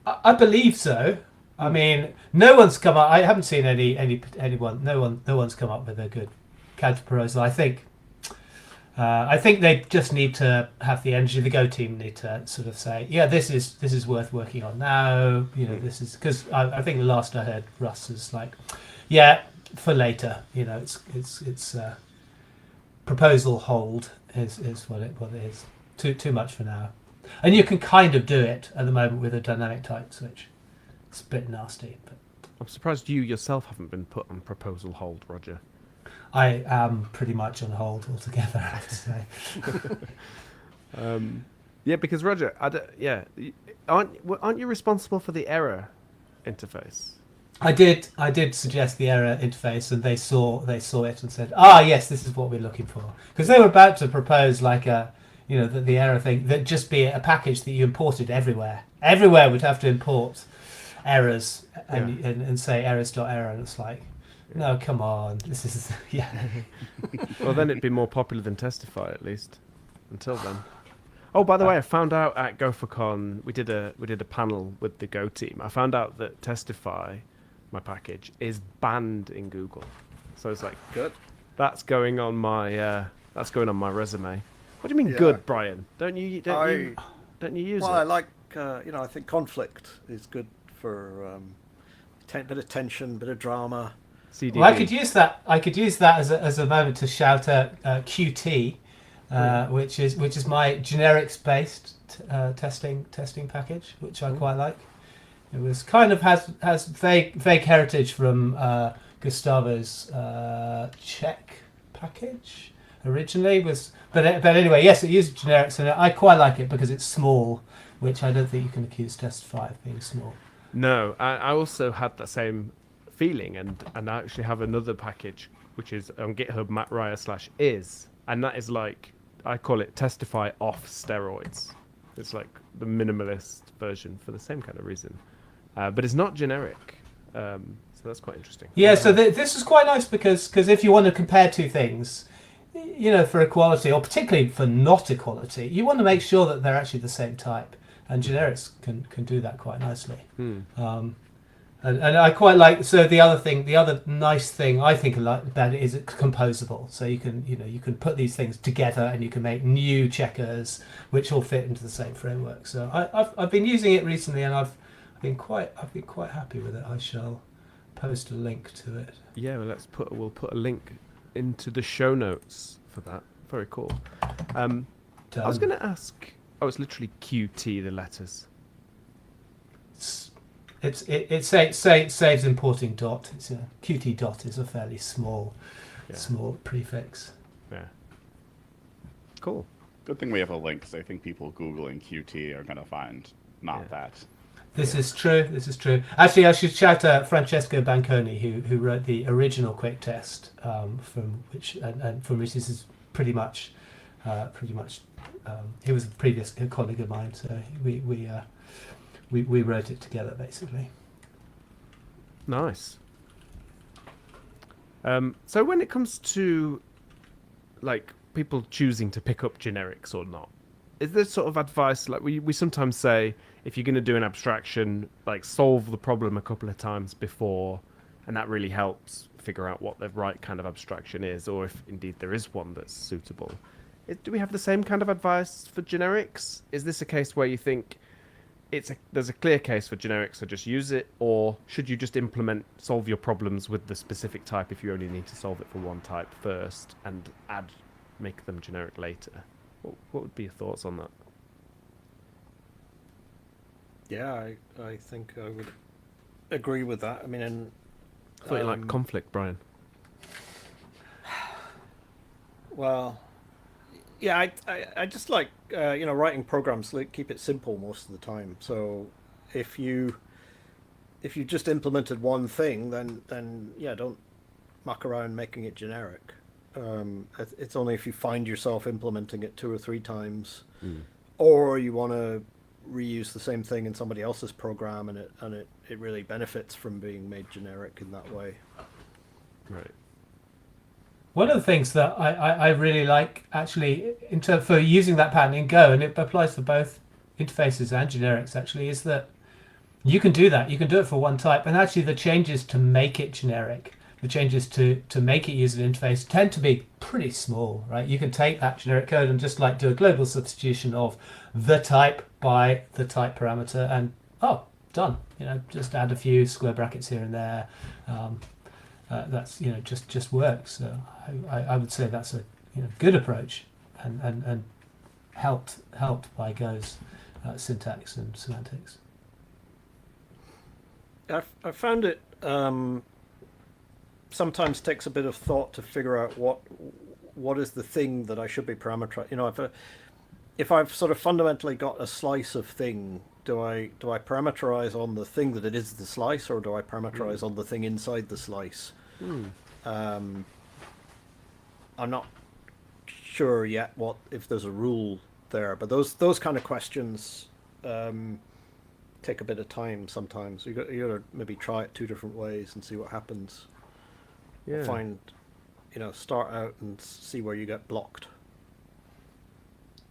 S1: I believe so. I mean, no one's come up. I haven't seen anyone. No one's come up with a good counter proposal. I think they just need to have the energy. The Go team need to sort of say, yeah, this is worth working on now. This is because I think the last I heard, Russ is like, yeah, for later. It's proposal hold is what it is. Too much for now, and you can kind of do it at the moment with a dynamic type switch. It's a bit nasty, but
S2: I'm surprised you yourself haven't been put on proposal hold, Roger.
S1: I am pretty much on hold altogether, I have to say.
S2: Yeah, because Roger, aren't you responsible for the error interface?
S1: I did suggest the error interface, and they saw it and said, yes, this is what we're looking for, because they were about to propose like the error thing that just be a package that you imported everywhere. Everywhere would have to import errors and say errors.error, and it's like, no, come on, this is
S2: Well, then it'd be more popular than Testify, at least until then. Oh, by the way, I found out at GopherCon we did a panel with the Go team. I found out that Testify, my package, is banned in Google. So it's like,
S5: good.
S2: That's going on my resume. What do you mean good, Bryan? Don't you use it?
S5: Well, I like I think conflict is good for bit of tension, bit of drama.
S2: CDD.
S1: Well, I could use that as a moment to shout at QT which is my generics based testing package, which I quite like. It was kind of has vague heritage from Gustavo's Czech package originally, but anyway, yes, it uses generics, and I quite like it because it's small, which I don't think you can accuse Testify of being small.
S2: No, I also had that same feeling, and I actually have another package which is on GitHub @Ryer/is, and that is like, I call it Testify off steroids. It's like the minimalist version for the same kind of reason, but it's not generic. So that's quite interesting.
S1: Yeah, so this is quite nice because if you want to compare two things, for equality, or particularly for not equality, you want to make sure that they're actually the same type, and generics can do that quite nicely. And I quite like. So the other nice thing I think about it is it's composable. So you can put these things together and you can make new checkers which all fit into the same framework. So I've been using it recently, and I've been quite happy with it. I shall post a link to it.
S2: Yeah, well, we'll put a link into the show notes for that. Very cool. I was going to ask. Oh, it's literally QT, the letters.
S1: It saves importing dot. It's Qt dot is a fairly small prefix.
S2: Yeah. Cool.
S3: Good thing we have a link, because I think people Googling Qt are going to find not that.
S1: This is true. Actually, I should shout out Francesco Banconi, who wrote the original quick test, from which this is pretty much. He was a previous colleague of mine, so we wrote it together basically.
S2: Nice. So when it comes to like people choosing to pick up generics or not, is there sort of advice, like we sometimes say, if you're going to do an abstraction, like solve the problem a couple of times before, and that really helps figure out what the right kind of abstraction is, or if indeed there is one that's suitable. Do we have the same kind of advice for generics? Is this a case where you think there's a clear case for generics, so just use it, or should you just solve your problems with the specific type if you only need to solve it for one type first and make them generic later? What would be your thoughts on that?
S5: Yeah, I think I would agree with that. I mean,
S2: I thought you liked conflict, Bryan.
S5: Well, yeah, I just like writing programs. Like, keep it simple most of the time. So if you just implemented one thing, then yeah, don't muck around making it generic. It's only if you find yourself implementing it 2 or 3 times, or you want to reuse the same thing in somebody else's program, and it really benefits from being made generic in that way.
S2: Right.
S1: One of the things that I really like, actually, for using that pattern in Go, and it applies for both interfaces and generics, actually, is that you can do that. You can do it for one type, and actually the changes to make it generic, the changes to make it use an interface tend to be pretty small, right? You can take that generic code and just like do a global substitution of the type by the type parameter, and done. Just add a few square brackets here and there. That's just works. So I would say that's a good approach, and helped by Go's syntax and semantics.
S5: I found it sometimes takes a bit of thought to figure out what is the thing that I should be parameterizing. If I've sort of fundamentally got a slice of thing, do I parameterize on the thing that it is the slice, or do I parameterize on the thing inside the slice? I'm not sure yet if there's a rule there, but those kind of questions take a bit of time sometimes. You got to maybe try it 2 different ways and see what happens.
S2: Yeah.
S5: Start out and see where you get blocked.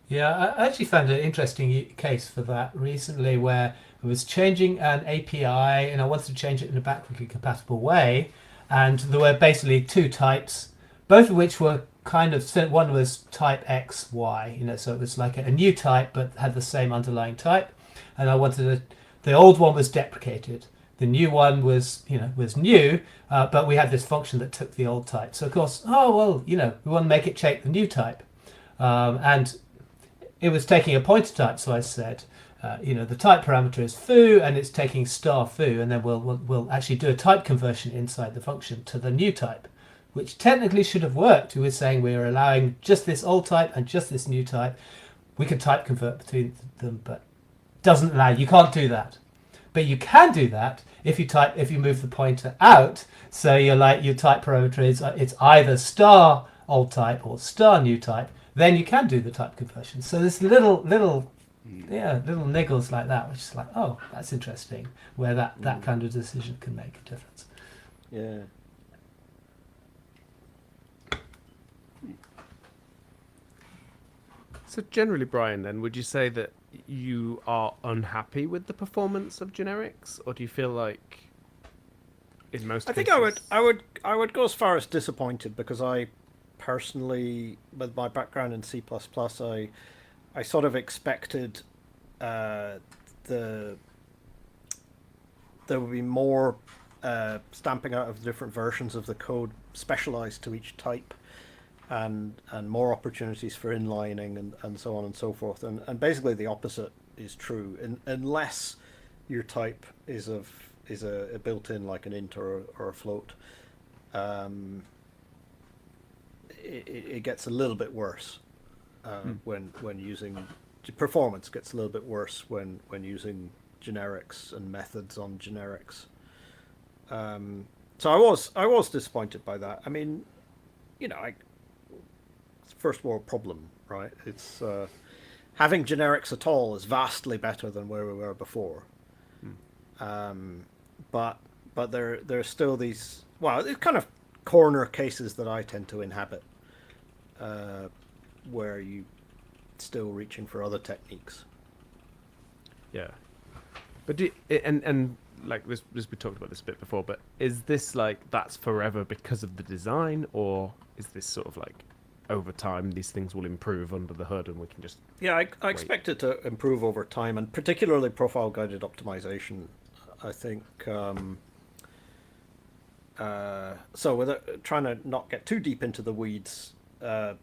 S1: Yeah, I actually found an interesting case for that recently, where I was changing an API and I wanted to change it in a backwardly compatible way, and there were basically 2 types, both of which were kind of, one was type X, Y, so it was like a new type but had the same underlying type, and I wanted the old one was deprecated. The new one was new, but we had this function that took the old type. So of course, we want to make it take the new type. and it was taking a pointer type. So I said, the type parameter is foo, and it's taking star foo, and then we'll actually do a type conversion inside the function to the new type, which technically should have worked. We were saying we were allowing just this old type and just this new type. We can type convert between them, but doesn't allow. You can't do that. But you can do that if you move the pointer out. So your type parameter is it's either star old type or star new type. Then you can do the type conversion. So there's little niggles like that, which is like, oh, that's interesting, where that kind of decision can make a difference.
S5: Yeah.
S2: So generally, Bryan, then, would you say that you are unhappy with the performance of generics, or do you feel like, in most cases...
S5: I would go as far as disappointed, because I personally, with my background in C++, I sort of expected there would be more stamping out of different versions of the code specialized to each type, and more opportunities for inlining and so on and so forth. And basically the opposite is true, unless your type is a built-in, like an int or a float. It gets a little bit worse when using performance gets a little bit worse when using generics and methods on generics. So I was disappointed by that. I mean, it's a first world problem, right? It's having generics at all is vastly better than where we were before. But there's still these, it's kind of corner cases that I tend to inhabit, where you still reaching for other techniques.
S2: Yeah, but and like this, we talked about this a bit before, but is this like that's forever because of the design, or is this sort of like over time these things will improve under the hood and we can just
S5: I expect it to improve over time, and particularly profile guided optimization. I think so without trying to not get too deep into the weeds, the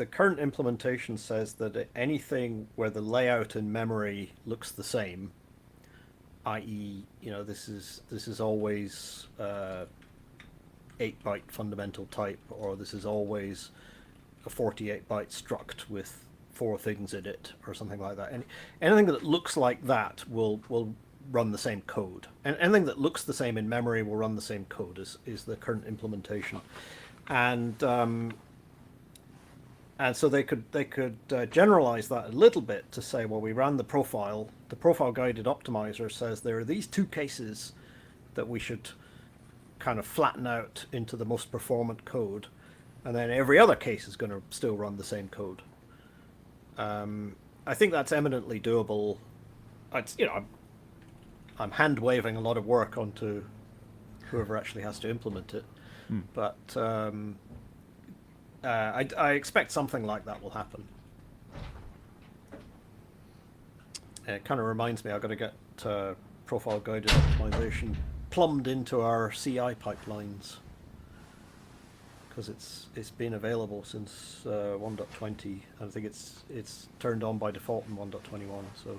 S5: current implementation says that anything where the layout in memory looks the same, i.e., this is always 8-byte fundamental type, or this is always a 48-byte struct with 4 things in it, or something like that. And anything that looks like that will run the same code, and anything that looks the same in memory will run the same code is the current implementation. And so they could generalize that a little bit to say, well, we ran the profile guided optimizer says there are these 2 cases that we should kind of flatten out into the most performant code, and then every other case is going to still run the same code. I think that's eminently doable. I'm hand waving a lot of work onto whoever actually has to implement it, but I expect something like that will happen. And it kind of reminds me I've got to get profile guided optimization plumbed into our CI pipelines, because it's been available since 1.20. I think it's turned on by default in 1.21, so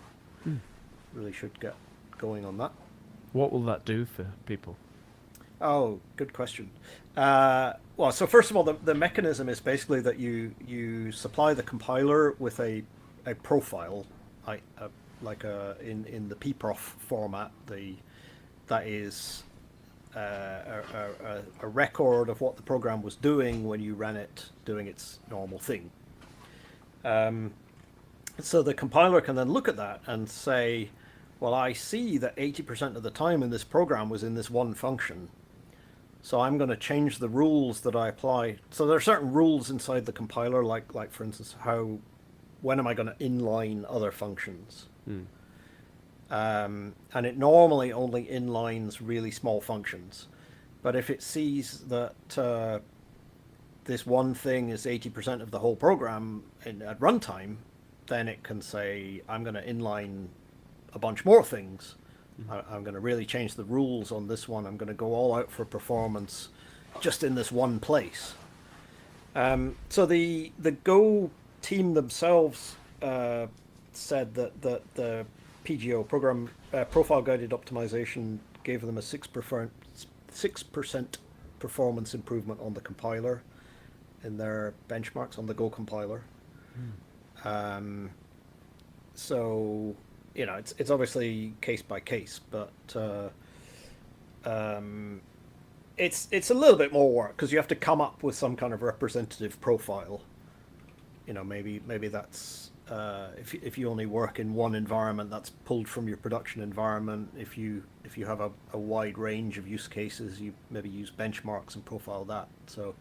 S5: really should get going on that.
S2: What will that do for people?
S5: Oh, good question. Well, so first of all, the mechanism is basically that you supply the compiler with a profile, in the pprof format. That is a record of what the program was doing when you ran it doing its normal thing. So the compiler can then look at that and say, well, I see that 80% of the time in this program was in this one function. So I'm going to change the rules that I apply. So there are certain rules inside the compiler, like for instance, when am I going to inline other functions? And it normally only inlines really small functions. But if it sees that this one thing is 80% of the whole program at runtime, then it can say, I'm going to inline a bunch more things. I'm going to really change the rules on this one. I'm going to go all out for performance just in this one place. So the Go team themselves said that the PGO program profile guided optimization gave them a 6% performance improvement on the compiler in their benchmarks on the Go compiler. So it's obviously case by case, but it's a little bit more work because you have to come up with some kind of representative profile. Maybe that's if you only work in one environment, that's pulled from your production environment. If you have a wide range of use cases, you maybe use benchmarks and profile that. So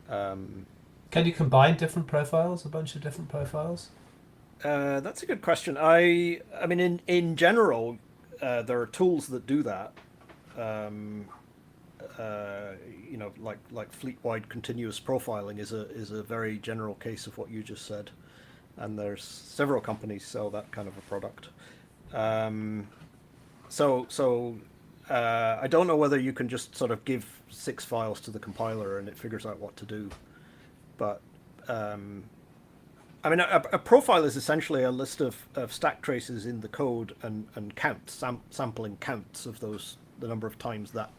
S1: can you combine different profiles, a bunch of different profiles?
S5: That's a good question. I mean, in general, there are tools that do that. Like fleet-wide continuous profiling is a very general case of what you just said, and there's several companies sell that kind of a product. I don't know whether you can just sort of give 6 files to the compiler and it figures out what to do, but I mean, a profile is essentially a list of stack traces in the code and counts, sampling counts of the number of times that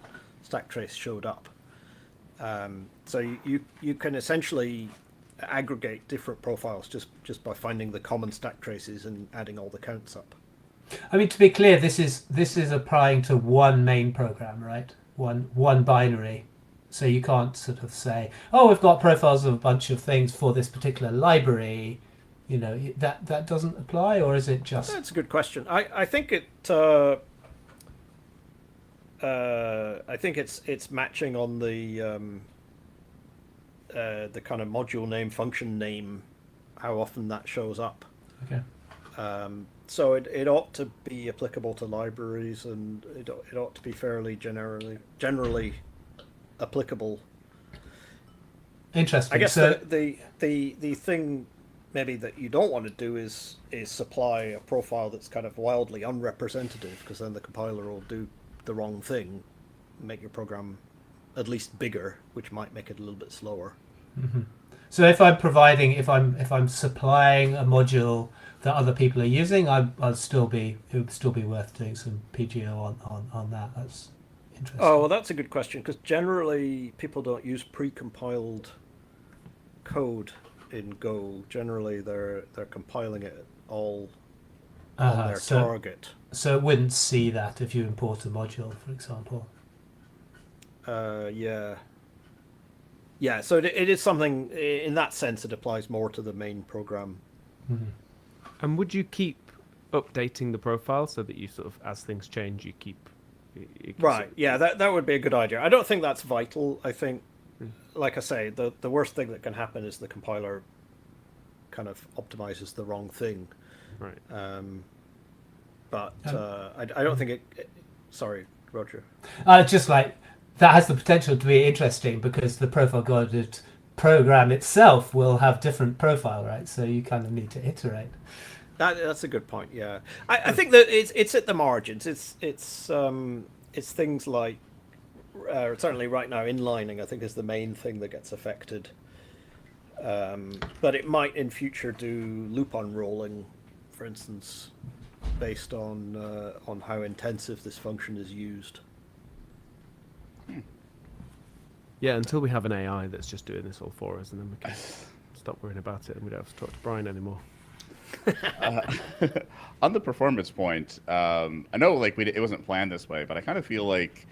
S5: stack trace showed up. So you can essentially aggregate different profiles just by finding the common stack traces and adding all the counts up.
S1: I mean, to be clear, this is applying to one main program, right? One binary. So you can't sort of say, oh, we've got profiles of a bunch of things for this particular library. That doesn't apply, or is it just?
S5: That's a good question. I think it. I think it's matching on the kind of module name, function name, how often that shows up.
S1: Okay.
S5: So it ought to be applicable to libraries, and it ought to be fairly generally applicable.
S1: Interesting.
S5: I guess
S1: so,
S5: the thing maybe that you don't want to do is supply a profile that's kind of wildly unrepresentative, because then the compiler will do the wrong thing, make your program at least bigger, which might make it a little bit slower.
S1: Mm-hmm. So if I'm supplying a module that other people are using, it would still be worth doing some PGO on that. That's interesting.
S5: Oh, well, that's a good question, because generally people don't use pre-compiled code in Go. Generally, they're compiling it all on their target.
S1: So it wouldn't see that if you import a module, for example.
S5: Yeah. So it is something in that sense. It applies more to the main program.
S1: Mm-hmm.
S2: And would you keep updating the profile so that you sort of, as things change, you keep?
S5: Right. Yeah, that would be a good idea. I don't think that's vital. I think, like I say, the worst thing that can happen is the compiler kind of optimizes the wrong thing.
S2: Right.
S5: But I don't think it. Sorry, Roger.
S1: Just like that has the potential to be interesting, because the profile guided program itself will have different profile, right? So you kind of need to iterate.
S5: That's a good point. Yeah, I think that it's at the margins. It's things like certainly right now inlining, I think, is the main thing that gets affected. But it might in future do loop unrolling, for instance, based on how intensive this function is used.
S2: Yeah, until we have an AI that's just doing this all for us, and then we can stop worrying about it, and we don't have to talk to Bryan anymore.
S3: On the performance point, I know it wasn't planned this way, but I kind of feel like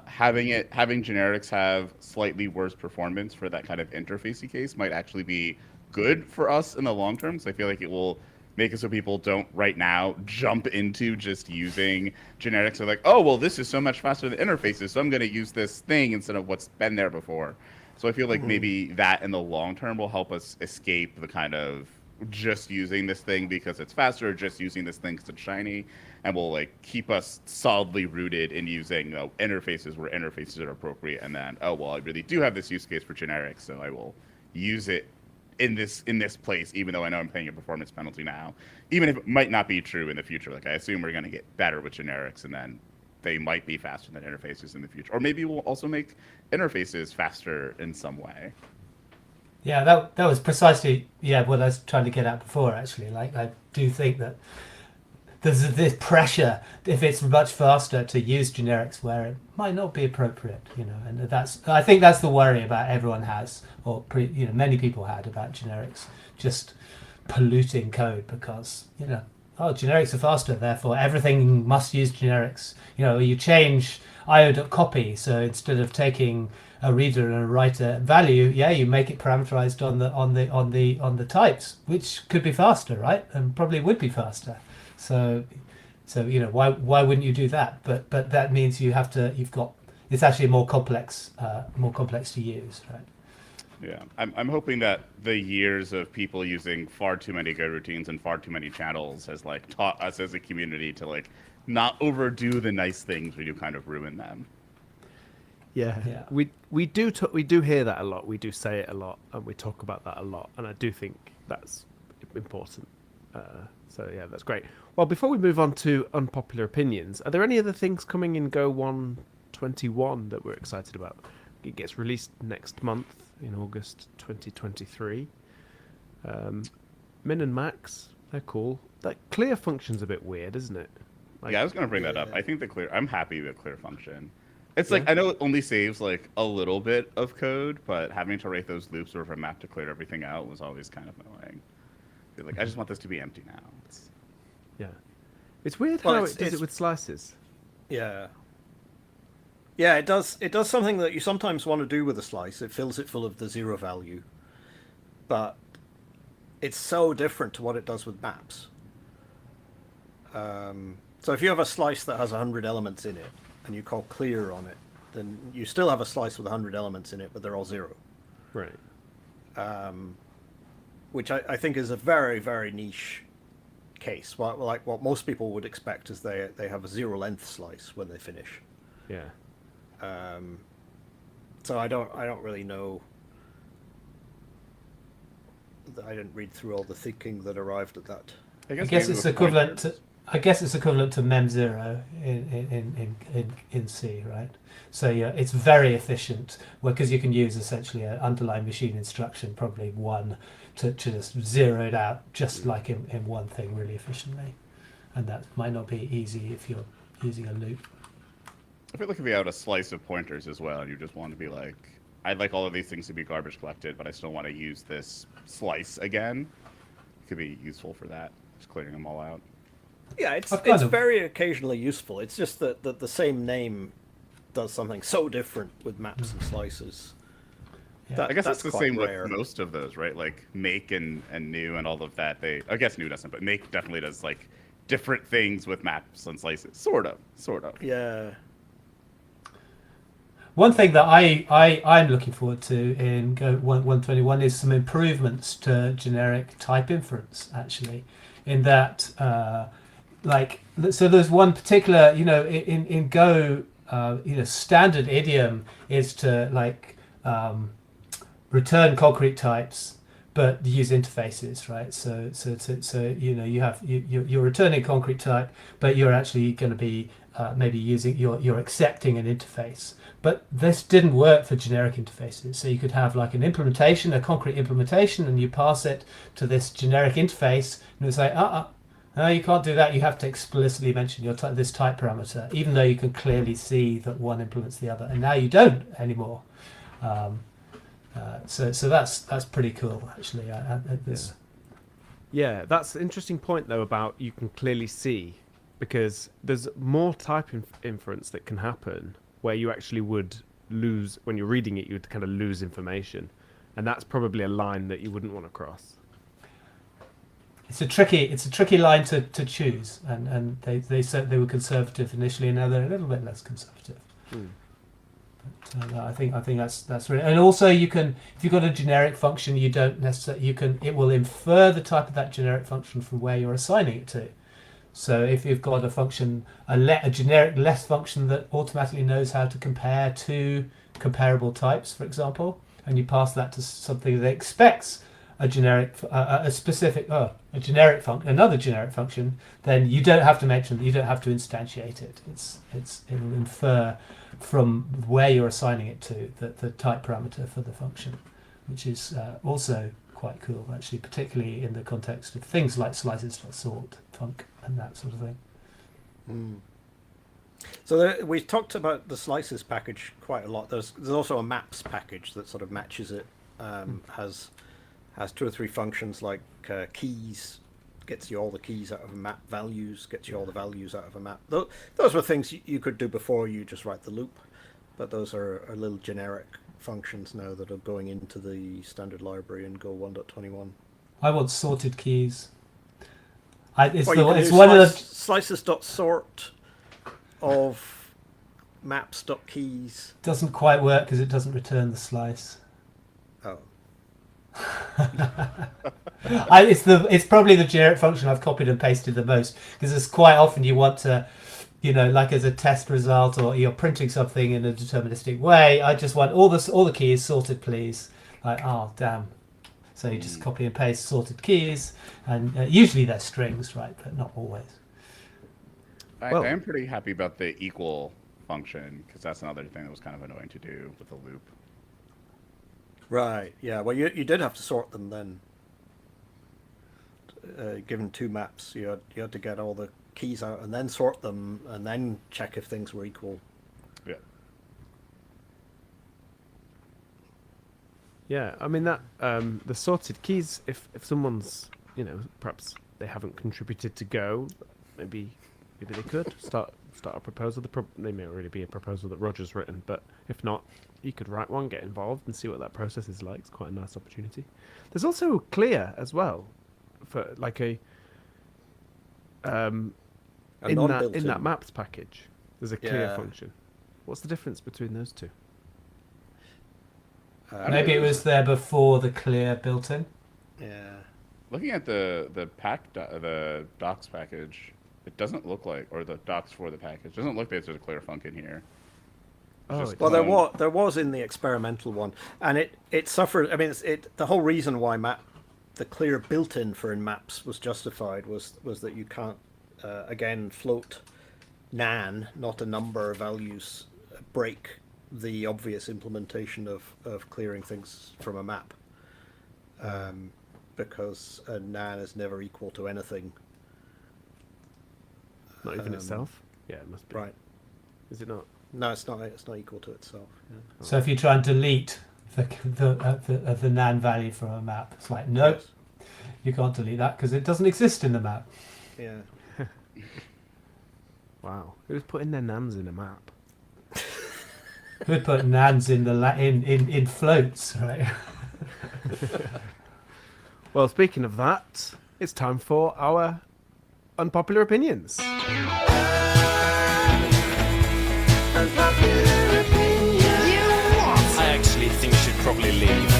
S3: having generics have slightly worse performance for that kind of interfacey case might actually be good for us in the long term. So I feel like it will make it so people don't right now jump into just using generics. They're like, oh, well, this is so much faster than interfaces, so I'm going to use this thing instead of what's been there before. So I feel like maybe that in the long term will help us escape the kind of just using this thing because it's faster, or just using this thing because it's shiny, and will keep us solidly rooted in using interfaces where interfaces are appropriate. And then, oh, well, I really do have this use case for generics, so I will use it in this place, even though I know I'm paying a performance penalty now, even if it might not be true in the future. I assume we're going to get better with generics, and then they might be faster than interfaces in the future. Or maybe we'll also make interfaces faster in some way.
S1: Yeah, that was precisely what I was trying to get at before. Actually, like I do think that there's this pressure if it's much faster to use generics where it might not be appropriate, and I think that's the worry about everyone has, or many people had about generics just polluting code because generics are faster, therefore everything must use generics. You change io.copy, so instead of taking a reader and a writer value, you make it parameterized on the types, which could be faster, right? And probably would be faster. So why wouldn't you do that? But that means it's actually more complex to use, right?
S3: Yeah, I'm hoping that the years of people using far too many Go routines and far too many channels has taught us as a community to not overdo the nice things we do, kind of ruin them.
S2: Yeah. We do hear that a lot. We do say it a lot, and we talk about that a lot. And I do think that's important. So yeah, that's great. Well, before we move on to unpopular opinions, are there any other things coming in Go 121 that we're excited about? It gets released next month in August 2023. Min and Max, they're cool. That clear function's a bit weird, isn't it?
S3: I was going to bring that up. I think I'm happy with clear function. It's I know it only saves a little bit of code, but having to write those loops over a map to clear everything out was always kind of annoying. I just want this to be empty now.
S2: It's weird how it does it with slices.
S5: Yeah. Yeah, it does something that you sometimes want to do with a slice. It fills it full of the zero value. But it's so different to what it does with maps. So if you have a slice that has 100 elements in it, and you call clear on it, then you still have a slice with 100 elements in it, but they're all zero.
S2: Right.
S5: Which I think is a very, very niche case. What most people would expect is they have a zero length slice when they finish.
S2: Yeah.
S5: So I don't really know. I didn't read through all the thinking that arrived at that.
S1: I guess it's equivalent to mem0 in C, right? So it's very efficient because you can use essentially an underlying machine instruction, probably one, to just zero it out just like in one thing really efficiently, and that might not be easy if you're using a loop.
S3: I feel like if you had a slice of pointers as well, and you just want to be I'd like all of these things to be garbage collected, but I still want to use this slice again, it could be useful for that, just clearing them all out.
S5: Yeah, it's very occasionally useful. It's just that the same name does something so different with maps and slices.
S3: Yeah. I guess that's the same
S5: rare.
S3: with most of those, right? Make and new and all of that. I guess new doesn't, but make definitely does different things with maps and slices. Sort of.
S5: Yeah.
S1: One thing that I'm looking forward to in Go 121 is some improvements to generic type inference, actually, in that so there's one particular, in Go, standard idiom is to return concrete types, but use interfaces, right? So you're returning concrete type, but you're actually going to be maybe you're accepting an interface. But this didn't work for generic interfaces. So you could have a concrete implementation, and you pass it to this generic interface, and it's no, you can't do that. You have to explicitly mention this type parameter, even though you can clearly see that one implements the other, and now you don't anymore. So that's pretty cool, actually.
S2: Yeah, that's an interesting point though about you can clearly see, because there's more type inference that can happen where you actually would lose when you're reading it. You would kind of lose information, and that's probably a line that you wouldn't want to cross.
S1: It's a tricky line to choose, and they said they were conservative initially, and now they're a little bit less conservative. But I think that's really, and also you can, if you've got a generic function, you don't necessarily it will infer the type of that generic function from where you're assigning it to. So if you've got a function, a generic less function that automatically knows how to compare two comparable types, for example, and you pass that to something that expects a generic, another generic function, then you don't have to instantiate it. It'll infer from where you're assigning it to the type parameter for the function. which is also quite cool, actually, particularly in the context of things like slices.sort, func, and that sort of thing.
S5: So we've talked about the slices package quite a lot. There's also a maps package that sort of matches it. Has 2 or 3 functions like keys, gets you all the keys out of a map, values, gets you all the values out of a map. Those were things you could do before you just write the loop, but those are little generic functions now that are going into the standard library in Go 1.21.
S1: I want sorted keys. It's
S5: Well,
S1: one of the
S5: slices.sort of maps.keys.
S1: doesn't quite work because it doesn't return the slice.
S5: Oh.
S1: It's probably the generic function I've copied and pasted the most, because it's quite often you want to, like as a test result, or you're printing something in a deterministic way. I just want all the keys sorted, please. Like, oh damn. So you just copy and paste sorted keys, and usually they're strings, right? But not always.
S3: I am pretty happy about the equal function, because that's another thing that was kind of annoying to do with the loop.
S5: Right, yeah. Well, you did have to sort them then. Given 2 maps, you had to get all the keys out and then sort them and then check if things were equal.
S3: Yeah.
S2: Yeah, I mean that the sorted keys. If someone's perhaps they haven't contributed to Go, maybe they could start a proposal. They may already be a proposal that Roger's written, but if not, you could write one, get involved, and see what that process is like. It's quite a nice opportunity. There's also clear as well, for like in that maps package. There's a clear function. What's the difference between those two?
S1: Maybe it was there before the clear built in.
S5: Yeah.
S3: Looking at the docs package, it doesn't look like, or the docs for the package, doesn't look like there's a clear function here.
S5: Well, there was in the experimental one, and it suffered. I mean, the whole reason why the clear built-in for in maps was justified was that you can't again float nan, not a number of values, break the obvious implementation of clearing things from a map, because a nan is never equal to anything.
S2: Not even itself. Yeah, it must be.
S5: Right.
S2: Is it not?
S5: No, it's not. It's not equal to itself. Yeah.
S1: So if you try and delete the nan value from a map, it's like nope, you can't delete that because it doesn't exist in the map.
S5: Yeah.
S2: Wow, who's putting their nans in a map?
S1: Who'd put nans in in floats, right?
S2: Well, speaking of that, it's time for our unpopular opinions.
S6: I actually think you should probably leave.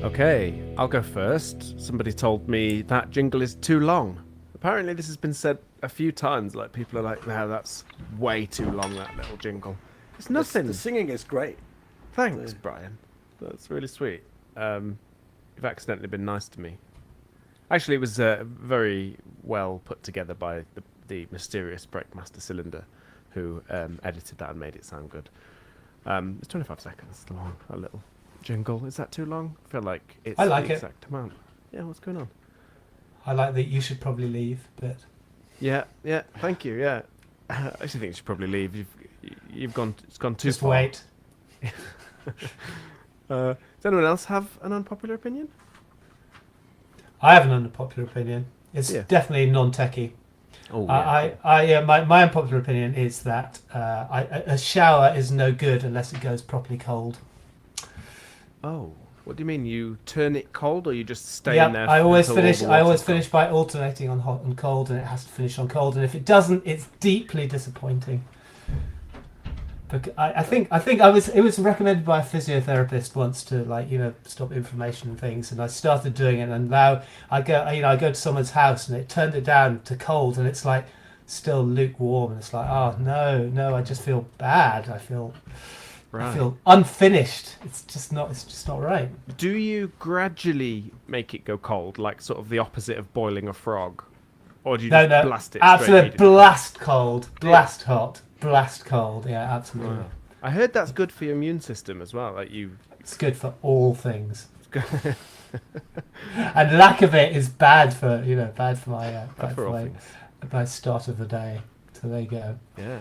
S2: Okay, I'll go first. Somebody told me that jingle is too long. Apparently this has been said a few times, like people are like, no, that's way too long, that little jingle. It's nothing.
S5: The singing is great.
S2: Thanks, Bryan. That's really sweet. You've accidentally been nice to me. Actually, it was very well put together by the mysterious Breakmaster Cylinder, who edited that and made it sound good. It's 25 seconds long, a little jingle. Is that too long? I feel like it's
S1: I like
S2: the
S1: it.
S2: exact amount. Yeah, what's going on?
S1: I like that you should probably leave, but
S2: Yeah, thank you, yeah. I actually think you should probably leave. You've gone, it's gone too
S1: just
S2: far.
S1: wait.
S2: Does anyone else have an unpopular opinion?
S1: I have an unpopular opinion. It's definitely non-techie.
S2: Oh, yeah.
S1: My unpopular opinion is that a shower is no good unless it goes properly cold.
S2: Oh, what do you mean? You turn it cold, or you just stay in there?
S1: I always
S2: until all
S1: finish.
S2: the
S1: I always
S2: water's
S1: finish by alternating on hot and cold, and it has to finish on cold. And if it doesn't, it's deeply disappointing. But I think it was recommended by a physiotherapist once to stop inflammation and things, and I started doing it, and now I go to someone's house and it turned it down to cold, and it's like still lukewarm, and it's like, oh no, I just feel bad. I feel unfinished. It's just not right.
S2: Do you gradually make it go cold, like sort of the opposite of boiling a frog? Or do you
S1: No,
S2: just
S1: no,
S2: blast it?
S1: absolute
S2: straight
S1: blast cold, blast hot, blast cold. Yeah, absolutely.
S2: Wow. I heard that's good for your immune system as well. Like you.
S1: It's good for all things. And lack of it is bad for bad for my my start of the day. So there you go.
S2: Yeah.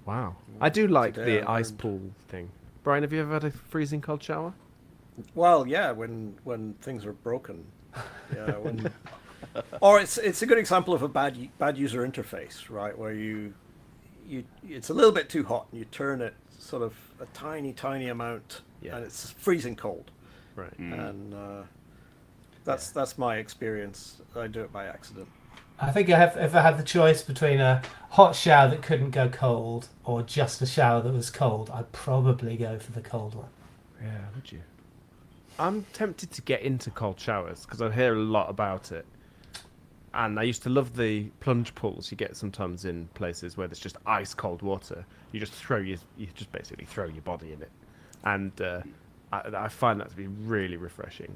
S2: Wow. I do like
S5: Today
S2: the
S5: I
S2: ice
S5: learned.
S2: pool thing. Brian, have you ever had a freezing cold shower?
S5: Well, yeah, when things are broken, yeah, or it's a good example of a bad user interface, right? Where you it's a little bit too hot, and you turn it sort of a tiny amount,
S2: Yeah.
S5: and it's freezing cold,
S2: Right.
S5: and that's my experience. I do it by accident.
S1: I think if I had the choice between a hot shower that couldn't go cold or just a shower that was cold, I'd probably go for the cold one.
S2: Yeah, would you? I'm tempted to get into cold showers because I hear a lot about it. And I used to love the plunge pools you get sometimes in places where there's just ice cold water. You just basically throw your body in it. And I find that to be really refreshing.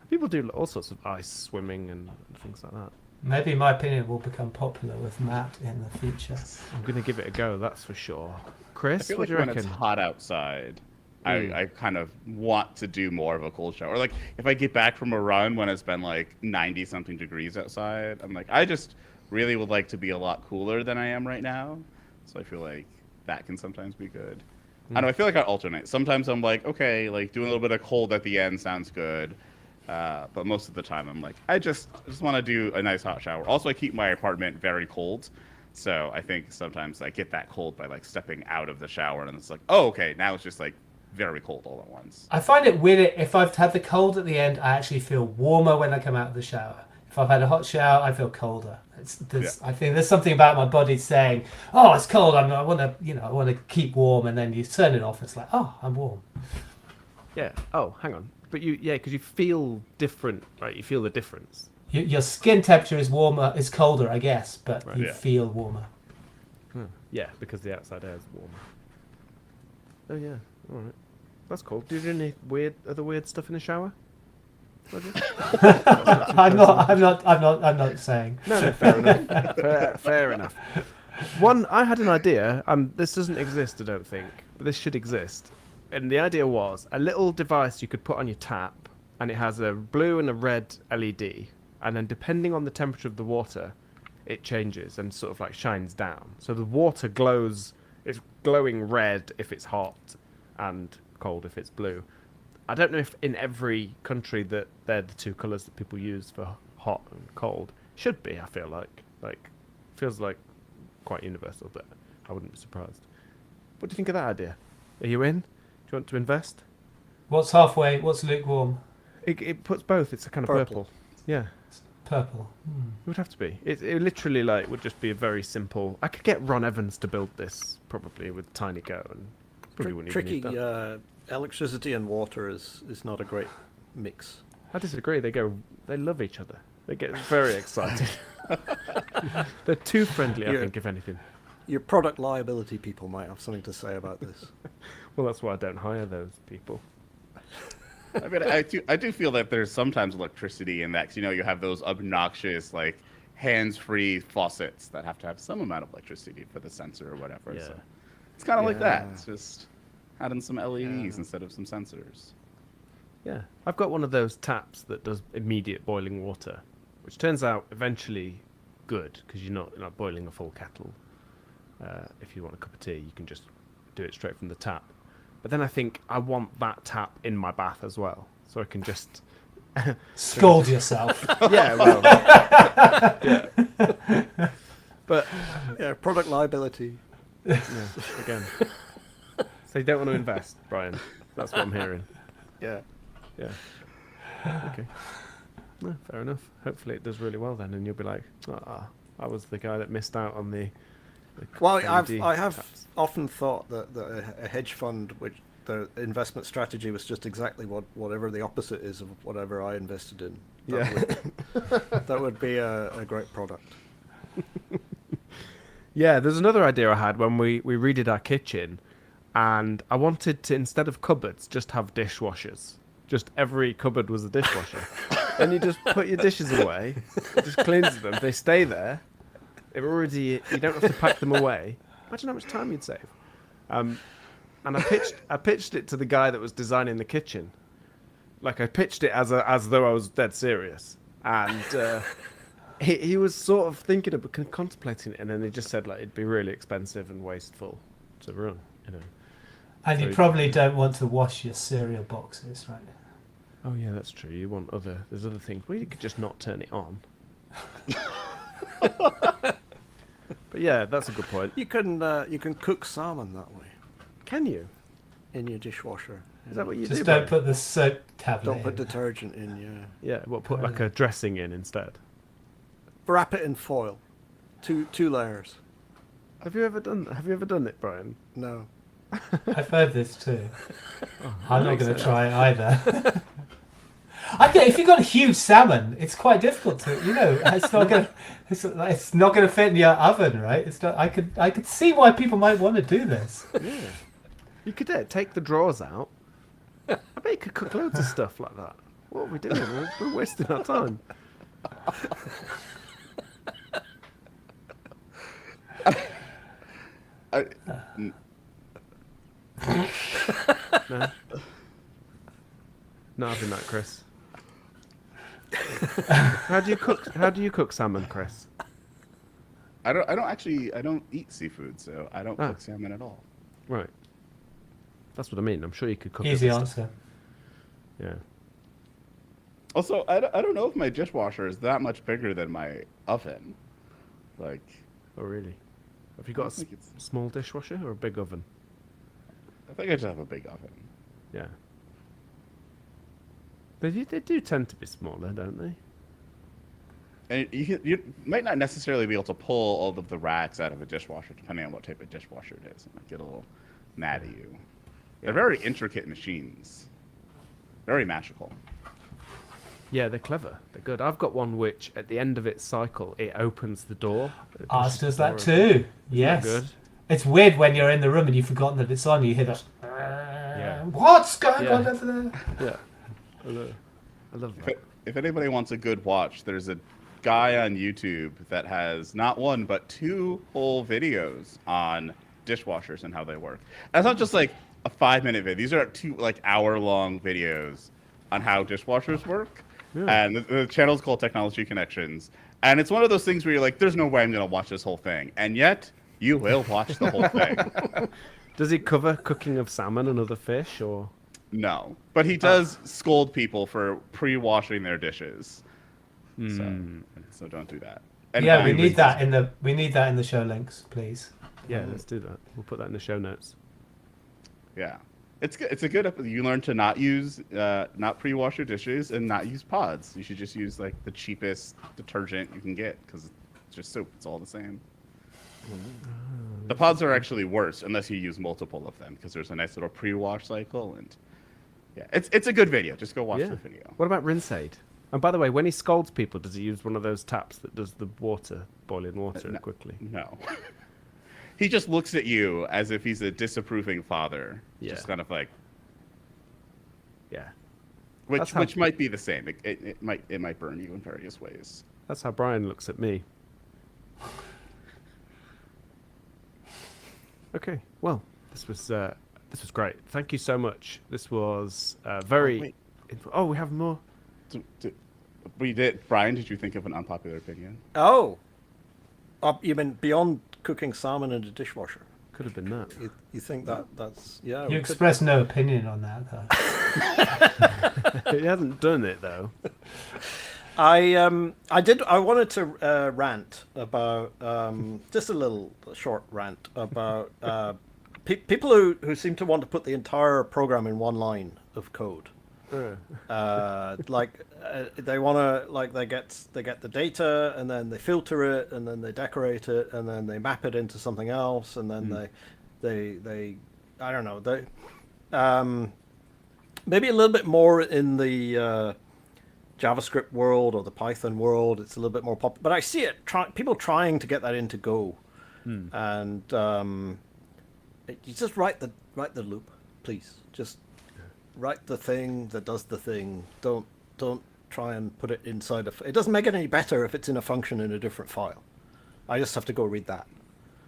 S2: People do all sorts of ice swimming and things like that.
S1: Maybe my opinion will become popular with Matt in the future.
S2: I'm going to give it a go, that's for sure.
S3: I
S2: Chris,
S3: feel
S2: what
S3: like
S2: do you
S3: when
S2: reckon?
S3: it's hot outside, I kind of want to do more of a cold shower. Or like if I get back from a run when it's been like 90 something degrees outside, I'm like, I just really would like to be a lot cooler than I am right now. So I feel like that can sometimes be good. I don't know, I feel like I alternate. Sometimes I'm like, okay, like doing a little bit of cold at the end sounds good. But most of the time I'm like, I just want to do a nice hot shower. Also, I keep my apartment very cold. So I think sometimes I get that cold by like stepping out of the shower and it's like, oh, okay, now it's just like very cold all at once.
S1: I find it weird if I've had the cold at the end, I actually feel warmer when I come out of the shower. If I've had a hot shower, I feel colder. I think there's something about my body saying, "Oh, it's cold. I want to keep warm," and then you turn it off. It's like, "Oh, I'm warm."
S2: Yeah. Oh, hang on. But because you feel different, right? You feel the difference.
S1: Your skin temperature is colder, I guess, but you
S3: Yeah.
S1: feel warmer.
S2: Yeah, because the outside air is warmer. Oh yeah, all right. That's cool. Do you do any other weird stuff in the shower? Roger?
S1: I'm not saying.
S2: No, fair enough. Fair enough. I had an idea. This doesn't exist, I don't think, but this should exist. And the idea was a little device you could put on your tap, and it has a blue and a red LED, and then depending on the temperature of the water, it changes and sort of like shines down. So the water glows. It's glowing red if it's hot, and cold if it's blue. I don't know if in every country that they're the two colours that people use for hot and cold. Should be, I feel like feels like quite universal, but I wouldn't be surprised. What do you think of that idea? Are you in? Do you want to invest?
S1: What's halfway? What's lukewarm?
S2: It puts both. It's a kind of purple. Yeah,
S1: Purple.
S2: it would have to be. It literally would just be a very simple. I could get Ron Evans to build this probably with Tiny Go, and probably wouldn't even
S5: Tricky.
S2: need that.
S5: Electricity and water is not a great mix.
S2: I disagree. They love each other. They get very excited. They're too friendly, I think, if anything.
S5: Your product liability people might have something to say about this.
S2: Well, that's why I don't hire those people.
S3: I mean, I do feel that there's sometimes electricity in that, 'cause, you have those obnoxious like hands-free faucets that have to have some amount of electricity for the sensor or whatever.
S2: Yeah.
S3: So it's kind of like that.
S5: Yeah.
S3: It's just adding some LEDs instead of some sensors.
S2: Yeah, I've got one of those taps that does immediate boiling water, which turns out eventually good because you're not boiling a full kettle. If you want a cup of tea, you can just do it straight from the tap. But then I think I want that tap in my bath as well, so I can just
S1: Scold yourself.
S2: yeah, well, yeah. But
S5: Yeah, product liability.
S2: yeah, again, so you don't want to invest, Brian. That's what I'm hearing.
S5: Yeah.
S2: Yeah. Okay. No, fair enough. Hopefully it does really well then, and you'll be like, I was the guy that missed out on the
S5: Well,
S2: LED
S5: I have
S2: taps.
S5: often thought that a hedge fund, which the investment strategy was just exactly whatever the opposite is of whatever I invested in. That would be a great product.
S2: Yeah, there's another idea I had when we redid our kitchen, and I wanted to, instead of cupboards, just have dishwashers. Just every cupboard was a dishwasher. and you just put your dishes away, just cleanse them. They stay there. You don't have to pack them away. Imagine how much time you'd save. And I pitched it to the guy that was designing the kitchen. Like I pitched it as though I was dead serious, and he was sort of thinking of contemplating it, and then he just said like it'd be really expensive and wasteful to run, you know.
S1: And
S2: So
S1: you probably don't want to wash your cereal boxes, right?
S2: Oh yeah, that's true. You want there's other things. Well, you could just not turn it on. But yeah, that's a good point.
S5: You can cook salmon that way
S2: Can you?
S5: in your dishwasher.
S2: Is that what you do?
S1: Just don't
S2: Brian?
S1: put the soap tablet
S5: Don't put
S1: in.
S5: detergent in. Yeah.
S2: Yeah, what put like a dressing in instead?
S5: Wrap it in foil. Two layers.
S2: Have you ever done it, Brian?
S5: No.
S1: I've heard this too.
S2: Oh,
S1: I'm not going to try it either. I think if you've got a huge salmon, it's quite difficult to, it's not going to fit in your oven, right? It's not. I could see why people might want to do this.
S2: Yeah. You could take the drawers out. I bet you could cook loads of stuff like that. What are we doing? We're wasting our time. No. Not having that, Kris. How do you cook salmon, Kris?
S3: I don't eat seafood, so I don't cook salmon at all.
S2: Right. That's what I mean. I'm sure you could cook.
S1: Easy
S2: other stuff.
S1: answer.
S2: Yeah.
S3: Also, I don't know if my dishwasher is that much bigger than my oven. Like,
S2: Oh really? Have you got a
S3: think it's-
S2: small dishwasher or a big oven?
S3: I think I just have a big oven.
S2: Yeah. They do tend to be smaller, don't they?
S3: And you might not necessarily be able to pull all of the racks out of a dishwasher, depending on what type of dishwasher it is. It might get a little mad at you. They're very intricate machines. Very magical.
S2: Yeah, they're clever. They're good. I've got one which, at the end of its cycle, it opens the door. It
S1: Ours
S2: pushes
S1: does
S2: the
S1: that
S2: door
S1: too.
S2: open.
S1: Yes.
S2: Good.
S1: It's weird when you're in the room and you've forgotten that it's on. You hear that. What's going on over there?
S2: Yeah. I love that.
S3: If anybody wants a good watch, there's a guy on YouTube that has not one but 2 whole videos on dishwashers and how they work. And it's not just like a 5-minute video. These are 2 hour-long videos on how dishwashers work.
S2: Yeah.
S3: And the channel's called Technology Connections. And it's one of those things where you're like, there's no way I'm going to watch this whole thing. And yet, you will watch the whole thing.
S2: Does he cover cooking of salmon and other fish, or?
S3: No. But he does scold people for pre-washing their dishes. So don't do that. And
S1: Yeah, we need that in the show links, please.
S2: Yeah, let's do that. We'll put that in the show notes.
S3: Yeah. It's good. It's a good episode. You learn to not pre-wash your dishes and not use pods. You should just use like the cheapest detergent you can get because it's just soap. It's all the same. The pods are actually worse unless you use multiple of them because there's a nice little pre-wash cycle and yeah, it's a good video. Just go watch the video.
S2: What about rinse aid? And by the way, when he scolds people, does he use one of those taps that does the boiling water quickly?
S3: No. He just looks at you as if he's a disapproving father.
S2: Yeah.
S3: Just kind of like,
S2: Yeah.
S3: which might be the same. It might burn you in various ways.
S2: That's how Bryan looks at me. Okay. Well, this was great. Thank you so much. This was very. Oh, we have more.
S3: We did. Bryan, did you think of an unpopular opinion?
S5: Oh, you mean beyond cooking salmon in a dishwasher?
S2: Could have been that.
S5: You think that's yeah?
S1: You expressed no opinion on that, though.
S2: He hasn't done it though.
S5: I wanted to rant about just a little short rant about people who seem to want to put the entire program in one line of code. They want to they get the data and then they filter it and then they decorate it and then they map it into something else and then they I don't know, they maybe a little bit more in the JavaScript world or the Python world. It's a little bit more popular, but I see it people trying to get that into Go, and you just write the loop, please. Just write the thing that does the thing. Don't try and put it inside it doesn't make it any better if it's in a function in a different file. I just have to go read that.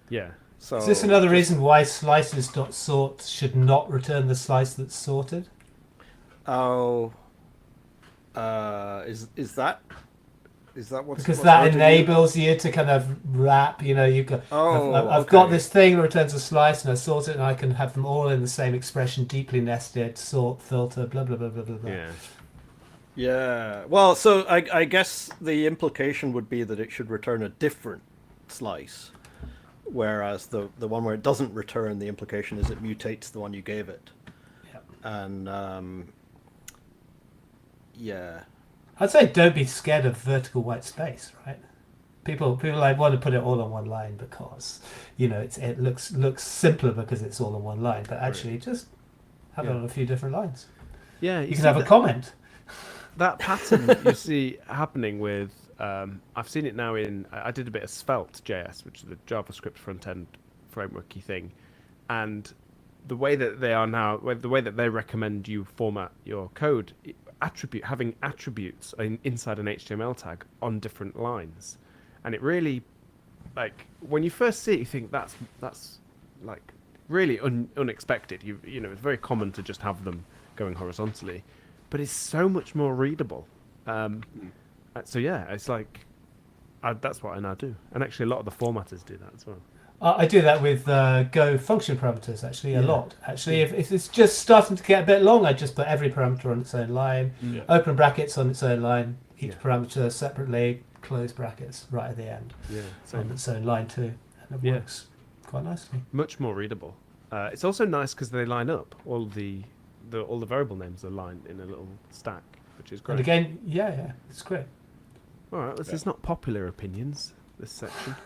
S2: Yeah.
S5: So
S1: Is this another reason why slices.sort should not return the slice that's sorted?
S5: Oh, is that what's
S1: Because
S5: what's
S1: that
S5: hurting you?
S1: enables you to kind of wrap, you've got, I've got
S5: okay.
S1: this thing that returns a slice and I sort it and I can have them all in the same expression, deeply nested, sort, filter, blah, blah, blah, blah, blah, blah.
S2: Yeah.
S5: Yeah. Well, so I guess the implication would be that it should return a different slice, whereas the one where it doesn't return, the implication is it mutates the one you gave it.
S1: Yep.
S5: And yeah.
S1: I'd say don't be scared of vertical white space, right? People like want to put it all on one line because it looks simpler because it's all on one line, but actually just have it on a few different lines.
S2: Yeah,
S1: You can have a comment.
S2: That pattern you see happening with, I've seen it now I did a bit of Svelte.js, which is the JavaScript front-end frameworky thing, and the way that they are now, the way that they recommend you format your code, having attributes inside an HTML tag on different lines, and it really, like, when you first see it, you think that's like really unexpected. It's very common to just have them going horizontally, but it's so much more readable. So yeah, it's like that's what I now do, and actually a lot of the formatters do that as well.
S1: I do that with Go function parameters actually a lot. Actually, if it's just starting to get a bit long, I just put every parameter on its own line, open brackets on its own line, each parameter separately, close brackets right at the end on its own line too, and it works quite nicely.
S2: Much more readable. It's also nice because they line up. All the variable names are lined in a little stack, which is great.
S1: And again, it's great.
S2: All right, this is not popular opinions, this section.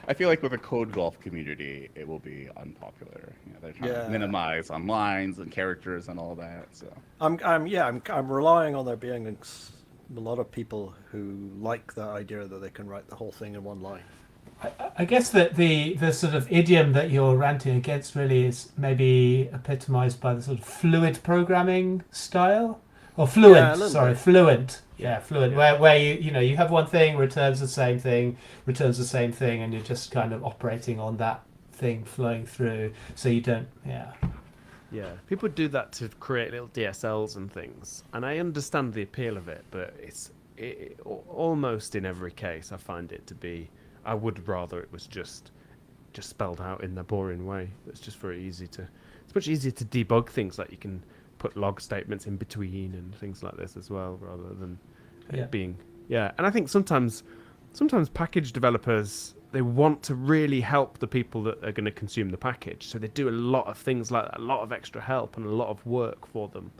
S3: I feel like with the code golf community, it will be unpopular. They're trying to minimize on lines and characters and all that. So
S5: I'm relying on there being a lot of people who like the idea that they can write the whole thing in one line.
S1: I guess that the sort of idiom that you're ranting against really is maybe epitomized by the sort of fluid programming style. Or fluent, fluent. Yeah, fluent.
S2: Yeah.
S1: Where you have one thing, returns the same thing, and you're just kind of operating on that thing flowing through, so you don't. Yeah.
S2: Yeah, people do that to create little DSLs and things, and I understand the appeal of it, but almost in every case I find it to be. I would rather it was just spelled out in the boring way. It's just very easy to. It's much easier to debug things, like you can put log statements in between and things like this as well, rather than it being and I think sometimes package developers, they want to really help the people that are going to consume the package, so they do a lot of things like that, a lot of extra help and a lot of work for them,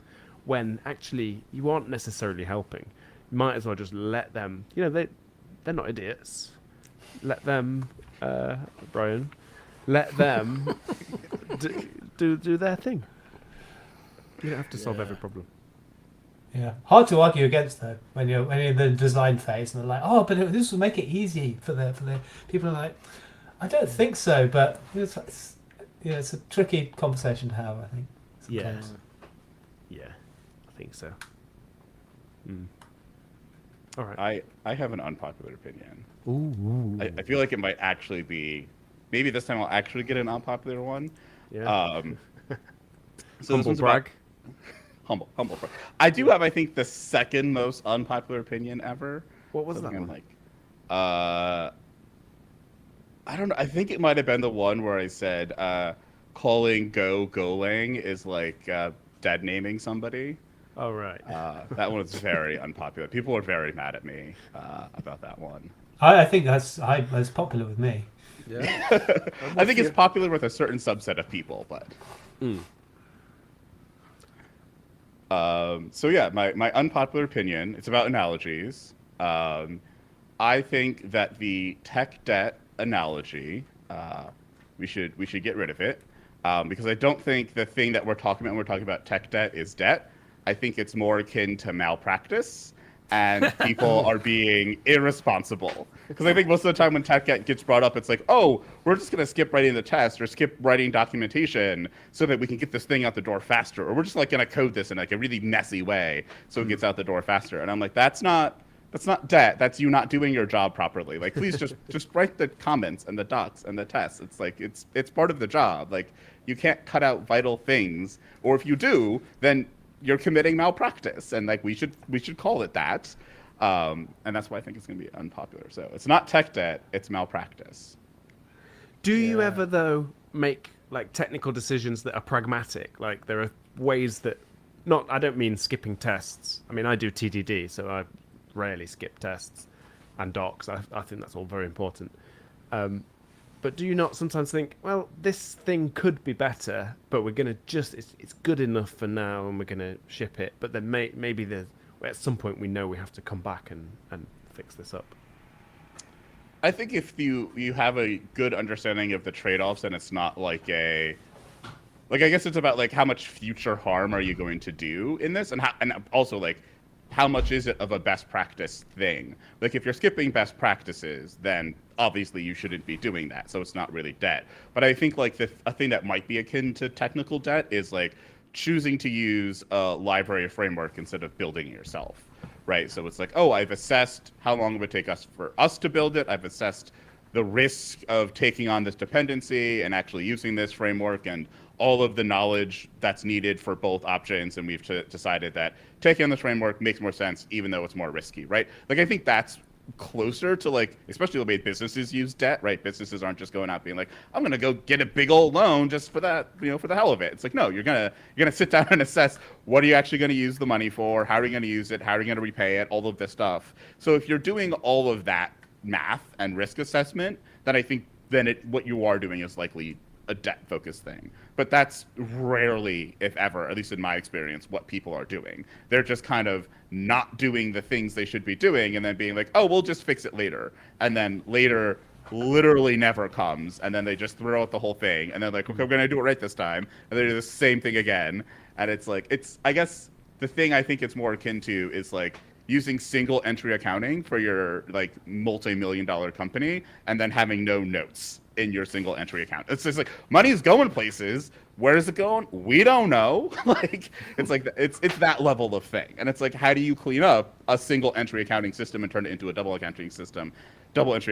S2: when actually you aren't necessarily helping. You might as well just let them, they're not idiots, let them Bryan, let them do their thing. You don't have to solve every problem.
S1: Yeah, hard to argue against though when you're in the design phase and they're like, oh, but this will make it easy for the people. Are like, I don't think so, but it's a tricky conversation to have, I think. Sometimes.
S2: Yeah, I think so. All right.
S3: I have an unpopular opinion.
S2: Ooh.
S3: I feel like it might actually be. Maybe this time I'll actually get an unpopular one.
S2: Yeah.
S3: So
S2: humble brag.
S3: Humble brag. I do have, I think, the second most unpopular opinion ever.
S2: What was that one?
S3: Like, I don't know. I think it might have been the one where I said calling Golang is like dead naming somebody.
S2: Oh, right.
S3: That one was very unpopular. People were very mad at me about that one.
S1: I think that's popular with me.
S5: Yeah.
S3: I think it's popular with a certain subset of people, but. So yeah, my unpopular opinion, it's about analogies. I think that the tech debt analogy, we should get rid of it, because I don't think the thing that we're talking about when we're talking about tech debt is debt. I think it's more akin to malpractice, and people are being irresponsible. Because I think most of the time when tech gets brought up, it's like, oh, we're just going to skip writing the test or skip writing documentation so that we can get this thing out the door faster. Or we're just like going to code this in like a really messy way so it gets out the door faster. And I'm like, that's not debt. That's you not doing your job properly. Like, please just write the comments and the docs and the tests. It's like, it's part of the job. Like, you can't cut out vital things. Or if you do, then you're committing malpractice, and like we should call it that, and that's why I think it's going to be unpopular. So it's not tech debt; it's malpractice.
S2: Do you ever though make like technical decisions that are pragmatic? Like there are ways that, I don't mean skipping tests. I mean I do TDD, so I rarely skip tests and docs. I think that's all very important. But do you not sometimes think, well, this thing could be better, but we're going to it's good enough for now and we're going to ship it. But then maybe at some point we know we have to come back and fix this up.
S3: I think if you have a good understanding of the trade-offs, and it's not like I guess it's about like how much future harm are you going to do in this, and also like how much is it of a best practice thing? Like if you're skipping best practices, then obviously you shouldn't be doing that. So it's not really debt. But I think like a thing that might be akin to technical debt is like choosing to use a library framework instead of building it yourself, right? So it's like, oh, I've assessed how long it would take for us to build it. I've assessed the risk of taking on this dependency and actually using this framework and all of the knowledge that's needed for both options, and we've decided that taking on this framework makes more sense, even though it's more risky, right? Like I think that's closer to like, especially the way businesses use debt, right? Businesses aren't just going out being like, I'm gonna go get a big old loan just for that, for the hell of it. It's like, no, you're gonna sit down and assess what are you actually gonna use the money for, how are you gonna use it, how are you gonna repay it, all of this stuff. So if you're doing all of that math and risk assessment, then I think what you are doing is likely a debt-focused thing. But that's rarely, if ever, at least in my experience, what people are doing. They're just kind of not doing the things they should be doing and then being like, oh, we'll just fix it later. And then later literally never comes. And then they just throw out the whole thing. And they're like, okay, we're going to do it right this time. And they do the same thing again. And it's like, I guess the thing I think it's more akin to is like using single entry accounting for your like multi-million-dollar company and then having no notes in your single entry account. It's just like money's going places. Where is it going? We don't know. Like it's like it's that level of thing. And it's like, how do you clean up a single entry accounting system and turn it into a double entry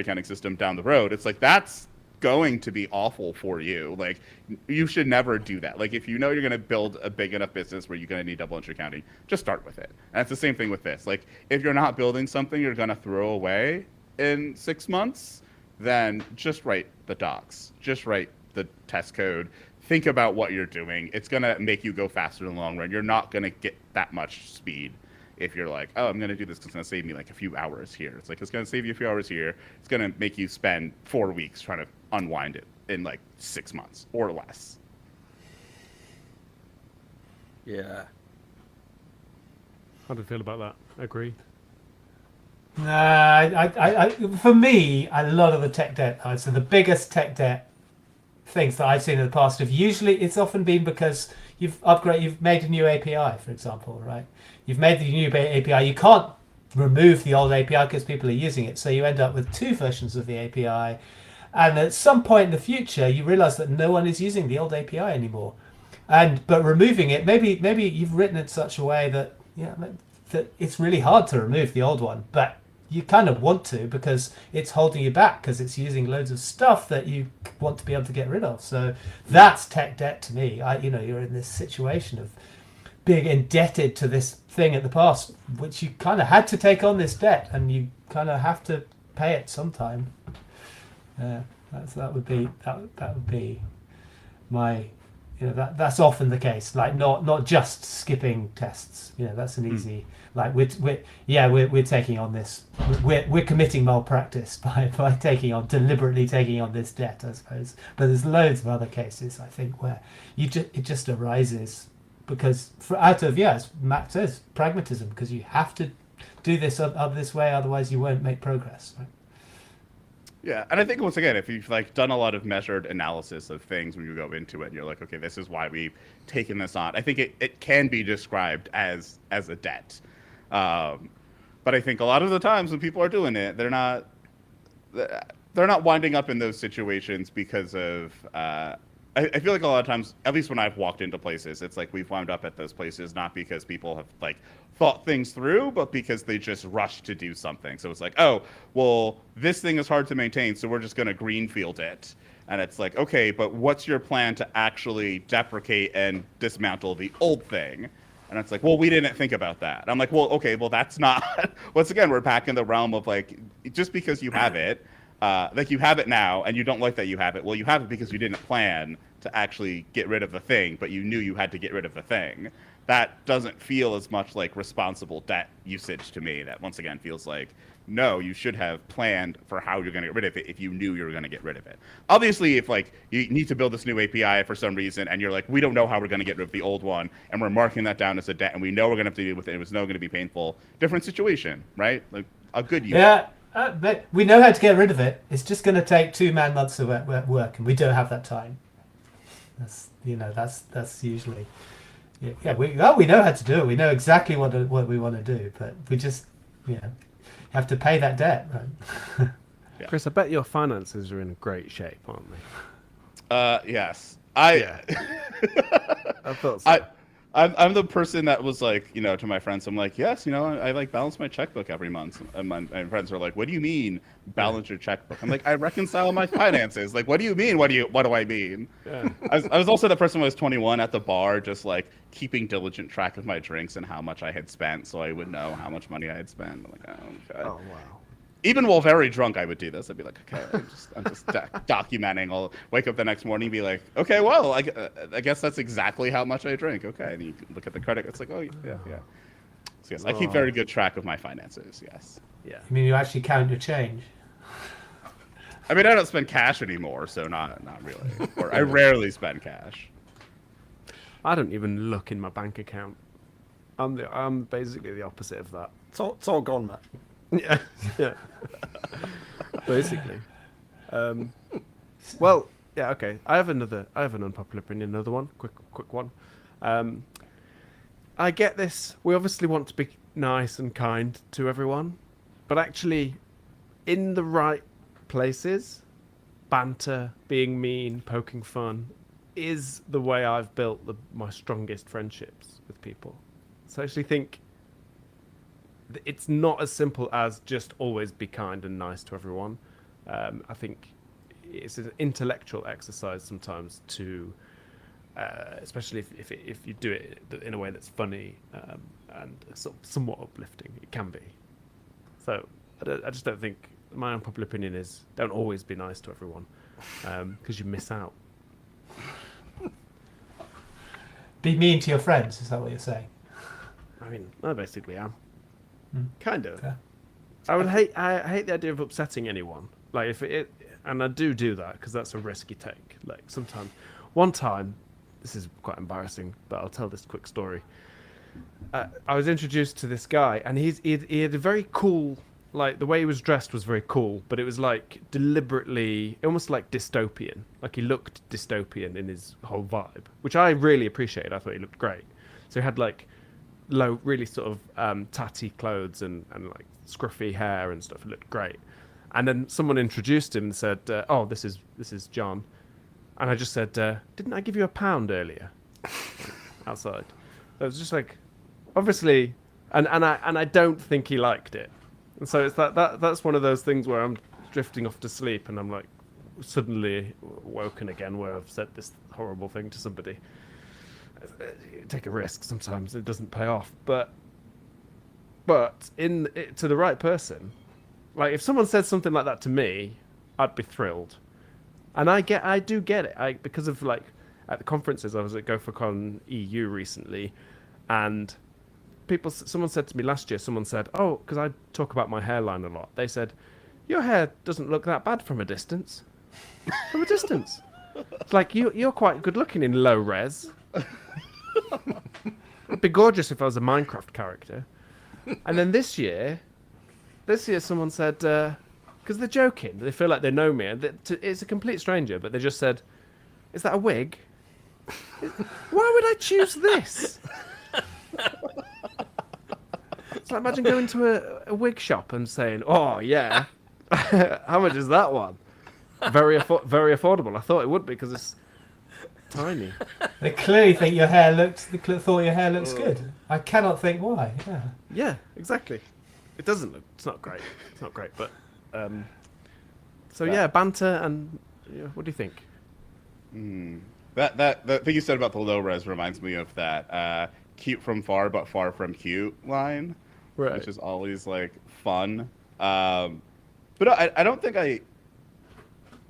S3: accounting system down the road? It's like that's going to be awful for you. Like you should never do that. Like if you know you're going to build a big enough business where you're going to need double entry accounting, just start with it. And it's the same thing with this. Like if you're not building something you're going to throw away in 6 months, then just write the docs, just write the test code, think about what you're doing. It's going to make you go faster in the long run. You're not going to get that much speed if you're like, oh, I'm going to do this because it's going to save me like a few hours here. It's like, it's going to save you a few hours here. It's going to make you spend 4 weeks trying to unwind it in like 6 months or less.
S5: Yeah.
S2: How do you feel about that? Agree.
S1: For me, a lot of the tech debt, so the biggest tech debt things that I've seen in the past it's often been because you've made a new API, for example, right? You've made the new API. You can't remove the old API because people are using it, so you end up with 2 versions of the API. And at some point in the future, you realize that no one is using the old API anymore. But removing it, maybe you've written it in such a way that that it's really hard to remove the old one, but you kind of want to because it's holding you back because it's using loads of stuff that you want to be able to get rid of. So that's tech debt to me. You're in this situation of being indebted to this thing at the past, which you kind of had to take on this debt, and you kind of have to pay it sometime. That would be my. That's often the case. Like not just skipping tests. That's an easy. Like we're taking on this. We're committing malpractice by deliberately taking on this debt, I suppose. But there's loads of other cases, I think, where it just arises because as Matt says, pragmatism, because you have to do this this way, otherwise you won't make progress. Right?
S3: Yeah, and I think once again, if you've like done a lot of measured analysis of things when you go into it, and you're like, okay, this is why we've taken this on. I think it can be described as a debt. But But I think a lot of the times when people are doing it, they're not winding up in those situations because of. I feel like a lot of times, at least when I've walked into places, it's like we've wound up at those places not because people have like thought things through, but because they just rushed to do something. So it's like, oh, well, this thing is hard to maintain, so we're just going to greenfield it. And it's like, okay, but what's your plan to actually deprecate and dismantle the old thing? And it's like, well, we didn't think about that. I'm like, well, okay, well, that's not. Once again, we're back in the realm of like, just because you have it, like you have it now, and you don't like that you have it. Well, you have it because you didn't plan to actually get rid of the thing, but you knew you had to get rid of the thing. That doesn't feel as much like responsible debt usage to me. That once again feels like, no, you should have planned for how you're going to get rid of it if you knew you were going to get rid of it. Obviously, if like you need to build this new API for some reason and you're like, we don't know how we're going to get rid of the old one, and we're marking that down as a debt, and we know we're going to have to deal with it, and it's no going to be painful. Different situation, right? Like a good use.
S1: Yeah, but we know how to get rid of it. It's just going to take 2 man months of work, and we don't have that time. That's usually. Yeah, we know how to do it. We know exactly what we want to do, but we just have to pay that debt, right?
S2: Yeah. Kris, I bet your finances are in great shape, aren't they?
S3: Yes.
S2: I thought so.
S3: I'm the person that was like, to my friends, I'm like, yes, I like balance my checkbook every month. And my friends are like, what do you mean balance your checkbook? I'm like, I reconcile my finances. Like, what do you mean? What do I mean? Yeah. I was also the person when I was 21 at the bar, just like keeping diligent track of my drinks and how much I had spent, so I would know how much money I had spent. I'm like, oh, okay.
S2: Oh, wow.
S3: Even while very drunk, I would do this. I'd be like, okay, I'm just documenting. I'll wake up the next morning and be like, okay, well, I guess that's exactly how much I drink. Okay, and you look at the credit. It's like, oh, yeah. So yes, I keep very good track of my finances, yes.
S2: Yeah.
S1: I mean, you actually count your change.
S3: I mean, I don't spend cash anymore, so not really. Or I rarely spend cash.
S2: I don't even look in my bank account. I'm basically the opposite of that.
S5: It's all gone, Matt.
S2: Yeah. Basically. Well, yeah, okay. I have an unpopular opinion, another one, quick one. I get this. We obviously want to be nice and kind to everyone, but actually, in the right places, banter, being mean, poking fun, is the way I've built my strongest friendships with people. So I actually think it's not as simple as just always be kind and nice to everyone. I think it's an intellectual exercise sometimes to, especially if you do it in a way that's funny and somewhat uplifting. It can be. So I just don't think, my unpopular opinion is, don't always be nice to everyone, because you miss out.
S1: Be mean to your friends, is that what you're saying?
S2: I mean, I basically am. Kind of.
S1: Okay.
S2: I hate the idea of upsetting anyone. Like and I do that because that's a risk you take. Like sometimes, one time, this is quite embarrassing, but I'll tell this quick story. I was introduced to this guy, and he had a very cool, like the way he was dressed was very cool, but it was like deliberately, almost like dystopian. Like he looked dystopian in his whole vibe, which I really appreciated. I thought he looked great. So he had like really sort of tatty clothes and like scruffy hair and stuff. It looked great. And then someone introduced him and said, "Oh, this is John." And I just said, "Didn't I give you £1 earlier?" Outside. So it was just like, obviously, and I don't think he liked it. And so it's that's one of those things where I'm drifting off to sleep and I'm like suddenly woken again where I've said this horrible thing to somebody. Take a risk sometimes, it doesn't pay off, but to the right person, like if someone said something like that to me, I'd be thrilled. And I do get it, because of like at the conferences. I was at GopherCon EU recently, and someone said to me last year, someone said, oh, because I talk about my hairline a lot, they said, your hair doesn't look that bad from a distance. From a distance. It's like, you're quite good looking in low res. It'd be gorgeous if I was a Minecraft character. And then this year someone said, because they're joking, they feel like they know me, and it's a complete stranger, but they just said, is that a wig? Why would I choose this? It's like imagine going to a wig shop and saying, "Oh yeah, how much is that one?" Very affordable. I thought it would be because it's tiny.
S1: They clearly think your hair looks. They thought your hair looks good. I cannot think why. Yeah.
S2: Yeah, exactly. It doesn't look. It's not great. It's not great, but so yeah, banter and what do you think?
S3: That thing you said about the low res reminds me of that cute from far but far from cute line,
S2: Right.
S3: which is always like fun. But I don't think I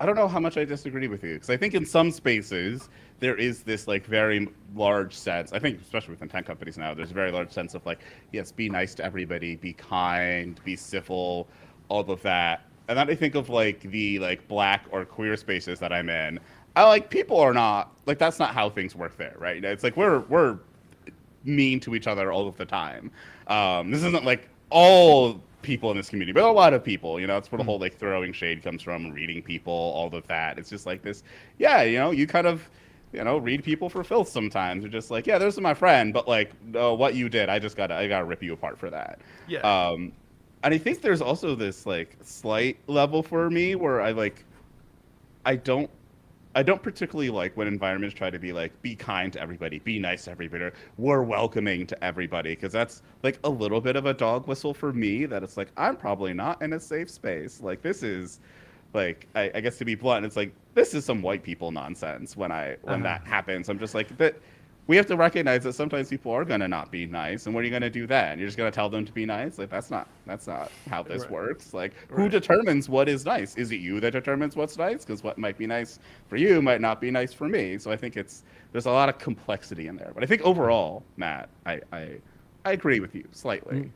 S3: don't know how much I disagree with you, because I think in some spaces there is this like very large sense. I think especially within tech companies now, there's a very large sense of like, yes, be nice to everybody, be kind, be civil, all of that. And then I think of like the like black or queer spaces that I'm in. I like people are not like that's not how things work there, right? It's like we're mean to each other all of the time. This isn't like all people in this community, but a lot of people, it's where the whole like throwing shade comes from, reading people, all of that. It's just like this, yeah, you kind of, read people for filth sometimes. You're just like, yeah, there's my friend, but like, no, what you did, I gotta rip you apart for that.
S2: Yeah.
S3: And I think there's also this like slight level for me where I don't particularly like when environments try to be like, be kind to everybody, be nice to everybody, we're welcoming to everybody, because that's like a little bit of a dog whistle for me that it's like, I'm probably not in a safe space. Like this is like, I guess to be blunt, it's like, this is some white people nonsense when that happens. I'm just like, that we have to recognize that sometimes people are going to not be nice. And what are you going to do then? You're just going to tell them to be nice? Like, that's not how this works. Like, who determines what is nice? Is it you that determines what's nice? Because what might be nice for you might not be nice for me. So I think there's a lot of complexity in there. But I think overall, Matt, I agree with you slightly.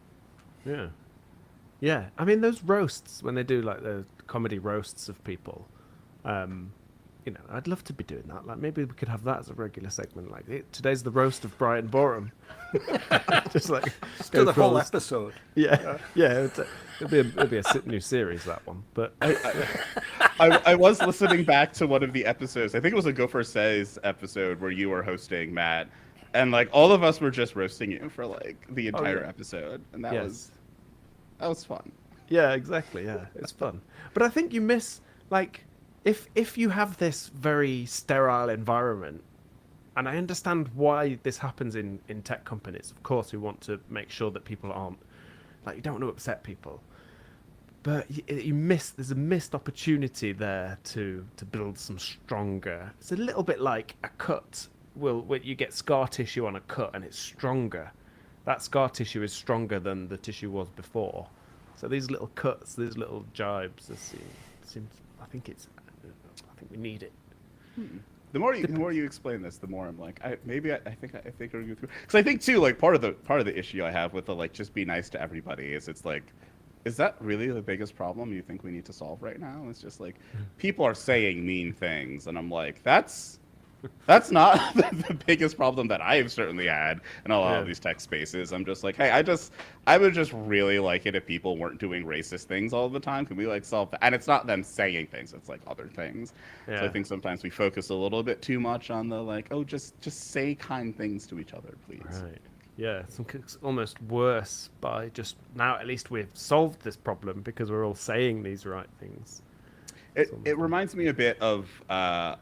S2: Yeah. Yeah. I mean, those roasts, when they do like the comedy roasts of people, I'd love to be doing that. Like maybe we could have that as a regular segment. Like today's the roast of Bryan Boreham. Just like
S5: do the whole episode.
S2: Yeah. It'll be a new series, that one. But
S3: I was listening back to one of the episodes. I think it was a Gophers Slack episode where you were hosting, Matt, and like all of us were just roasting you for like the entire episode, and that was fun.
S2: Yeah, exactly. Yeah, it's fun. But I think you miss like. If you have this very sterile environment, and I understand why this happens in tech companies, of course, we want to make sure that people aren't, like, you don't want to upset people. But there's a missed opportunity there to build some stronger. It's a little bit like a cut. When you get scar tissue on a cut and it's stronger, that scar tissue is stronger than the tissue was before. So these little cuts, these little jibes, I think we need it.
S3: The more you explain this, the more I'm like, I think I agree with you. Because I think too, like part of the issue I have with the like just be nice to everybody is it's like, is that really the biggest problem you think we need to solve right now? It's just like people are saying mean things, and I'm like, that's not the biggest problem that I've certainly had in a lot of these tech spaces. I'm just like, hey, I would just really like it if people weren't doing racist things all the time. Can we like solve that? And it's not them saying things; it's like other things. Yeah. So I think sometimes we focus a little bit too much on the like, oh, just say kind things to each other, please.
S2: Right. Yeah, it's almost worse by just now. At least we've solved this problem because we're all saying these right things.
S3: It reminds me a bit of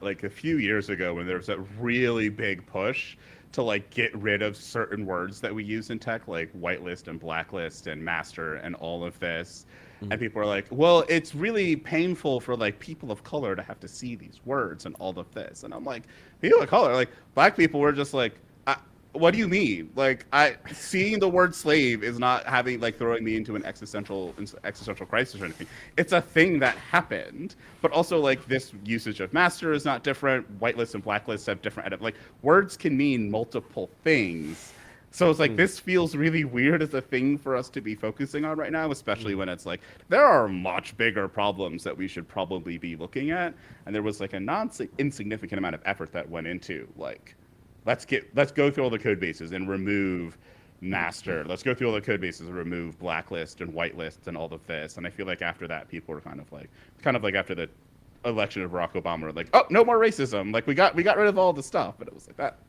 S3: like a few years ago when there was a really big push to like get rid of certain words that we use in tech, like whitelist and blacklist and master and all of this. And people are like, well, it's really painful for like people of color to have to see these words and all of this. And I'm like, people of color, like black people were just like, what do you mean? Like, seeing the word slave is not throwing me into an existential crisis or anything. It's a thing that happened, but also like this usage of master is not different. Whitelists and blacklists have different like words can mean multiple things. So it's like this feels really weird as a thing for us to be focusing on right now, especially when it's like there are much bigger problems that we should probably be looking at, and there was like a insignificant amount of effort that went into like. Let's go through all the code bases and remove master. Let's go through all the code bases and remove blacklist and whitelist and all of this. And I feel like after that, people were kind of like after the election of Barack Obama, were like, oh, no more racism. Like we got rid of all the stuff. But it was like that.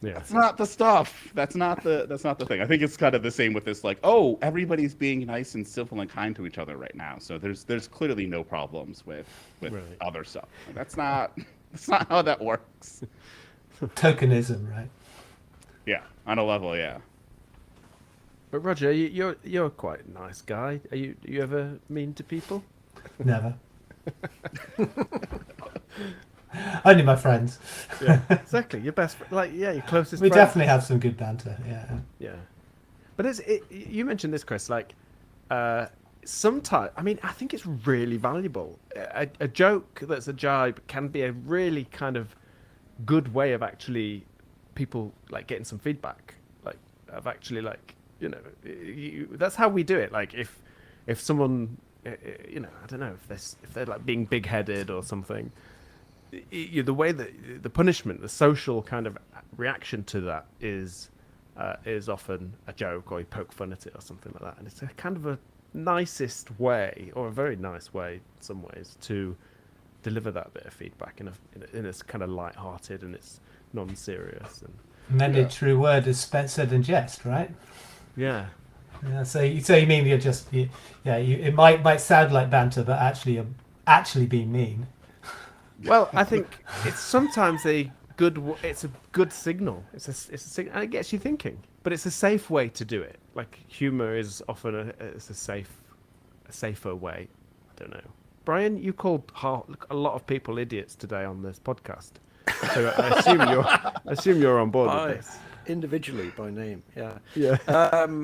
S2: Yeah.
S3: That's not the stuff. That's not the thing. I think it's kind of the same with this, like, oh, everybody's being nice and civil and kind to each other right now. So there's clearly no problems with
S2: Right.
S3: other stuff. Like, that's not how that works.
S1: Tokenism, right?
S3: Yeah, on a level, yeah.
S2: But Roger, you're quite a nice guy. Are you ever mean to people?
S1: Never. Only my friends.
S2: Yeah, exactly. Your best, your closest.
S1: We
S2: friends.
S1: definitely have some good banter. Yeah.
S2: Yeah, but you mentioned this, Kris. Like, sometimes, I mean, I think it's really valuable. A joke that's a jibe can be a really kind of good way of actually people like getting some feedback. Like, of actually like, that's how we do it. Like, if someone, I don't know, if they're like being big-headed or something. The way that the punishment, the social kind of reaction to that is often a joke, or you poke fun at it or something like that, and it's a kind of a nicest way, or a very nice way in some ways, to deliver that bit of feedback in a kind of light-hearted, and it's non-serious. And
S1: Many true word is said in jest, right?
S2: yeah,
S1: Yeah. So you mean you're just it might sound like banter, but you're actually being mean.
S2: well, I think it's sometimes it's a good signal. It's a signal, and it gets you thinking. But it's a safe way to do it. Like, humor is often a safer way. I don't know. Bryan, you called a lot of people idiots today on this podcast, so I assume you're on board with this.
S5: Individually by name, yeah.
S2: Yeah.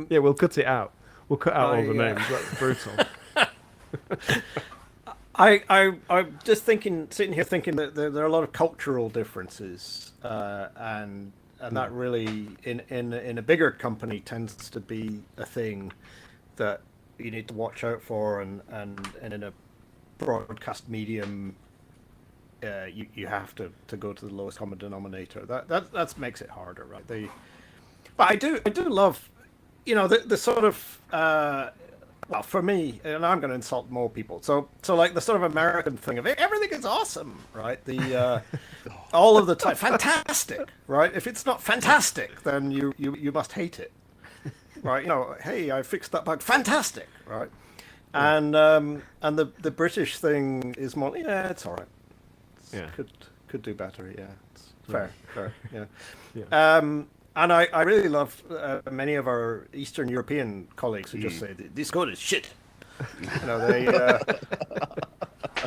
S2: Yeah, we'll cut it out. We'll cut out all the names. That's brutal.
S5: I'm just sitting here thinking that there are a lot of cultural differences, and that really in a bigger company tends to be a thing that you need to watch out for, and in a broadcast medium, you have to go to the lowest common denominator. That makes it harder, right? But I do love, the sort of. Well, for me, and I'm going to insult more people. So like the sort of American thing of everything is awesome, right? The all of the time, fantastic, right? If it's not fantastic, then you must hate it, right? Hey, I fixed that bug, fantastic, right? And the British thing is more, it's all right. Could do better, yeah. It's fair, yeah. And I really love many of our Eastern European colleagues who just say, this code is shit.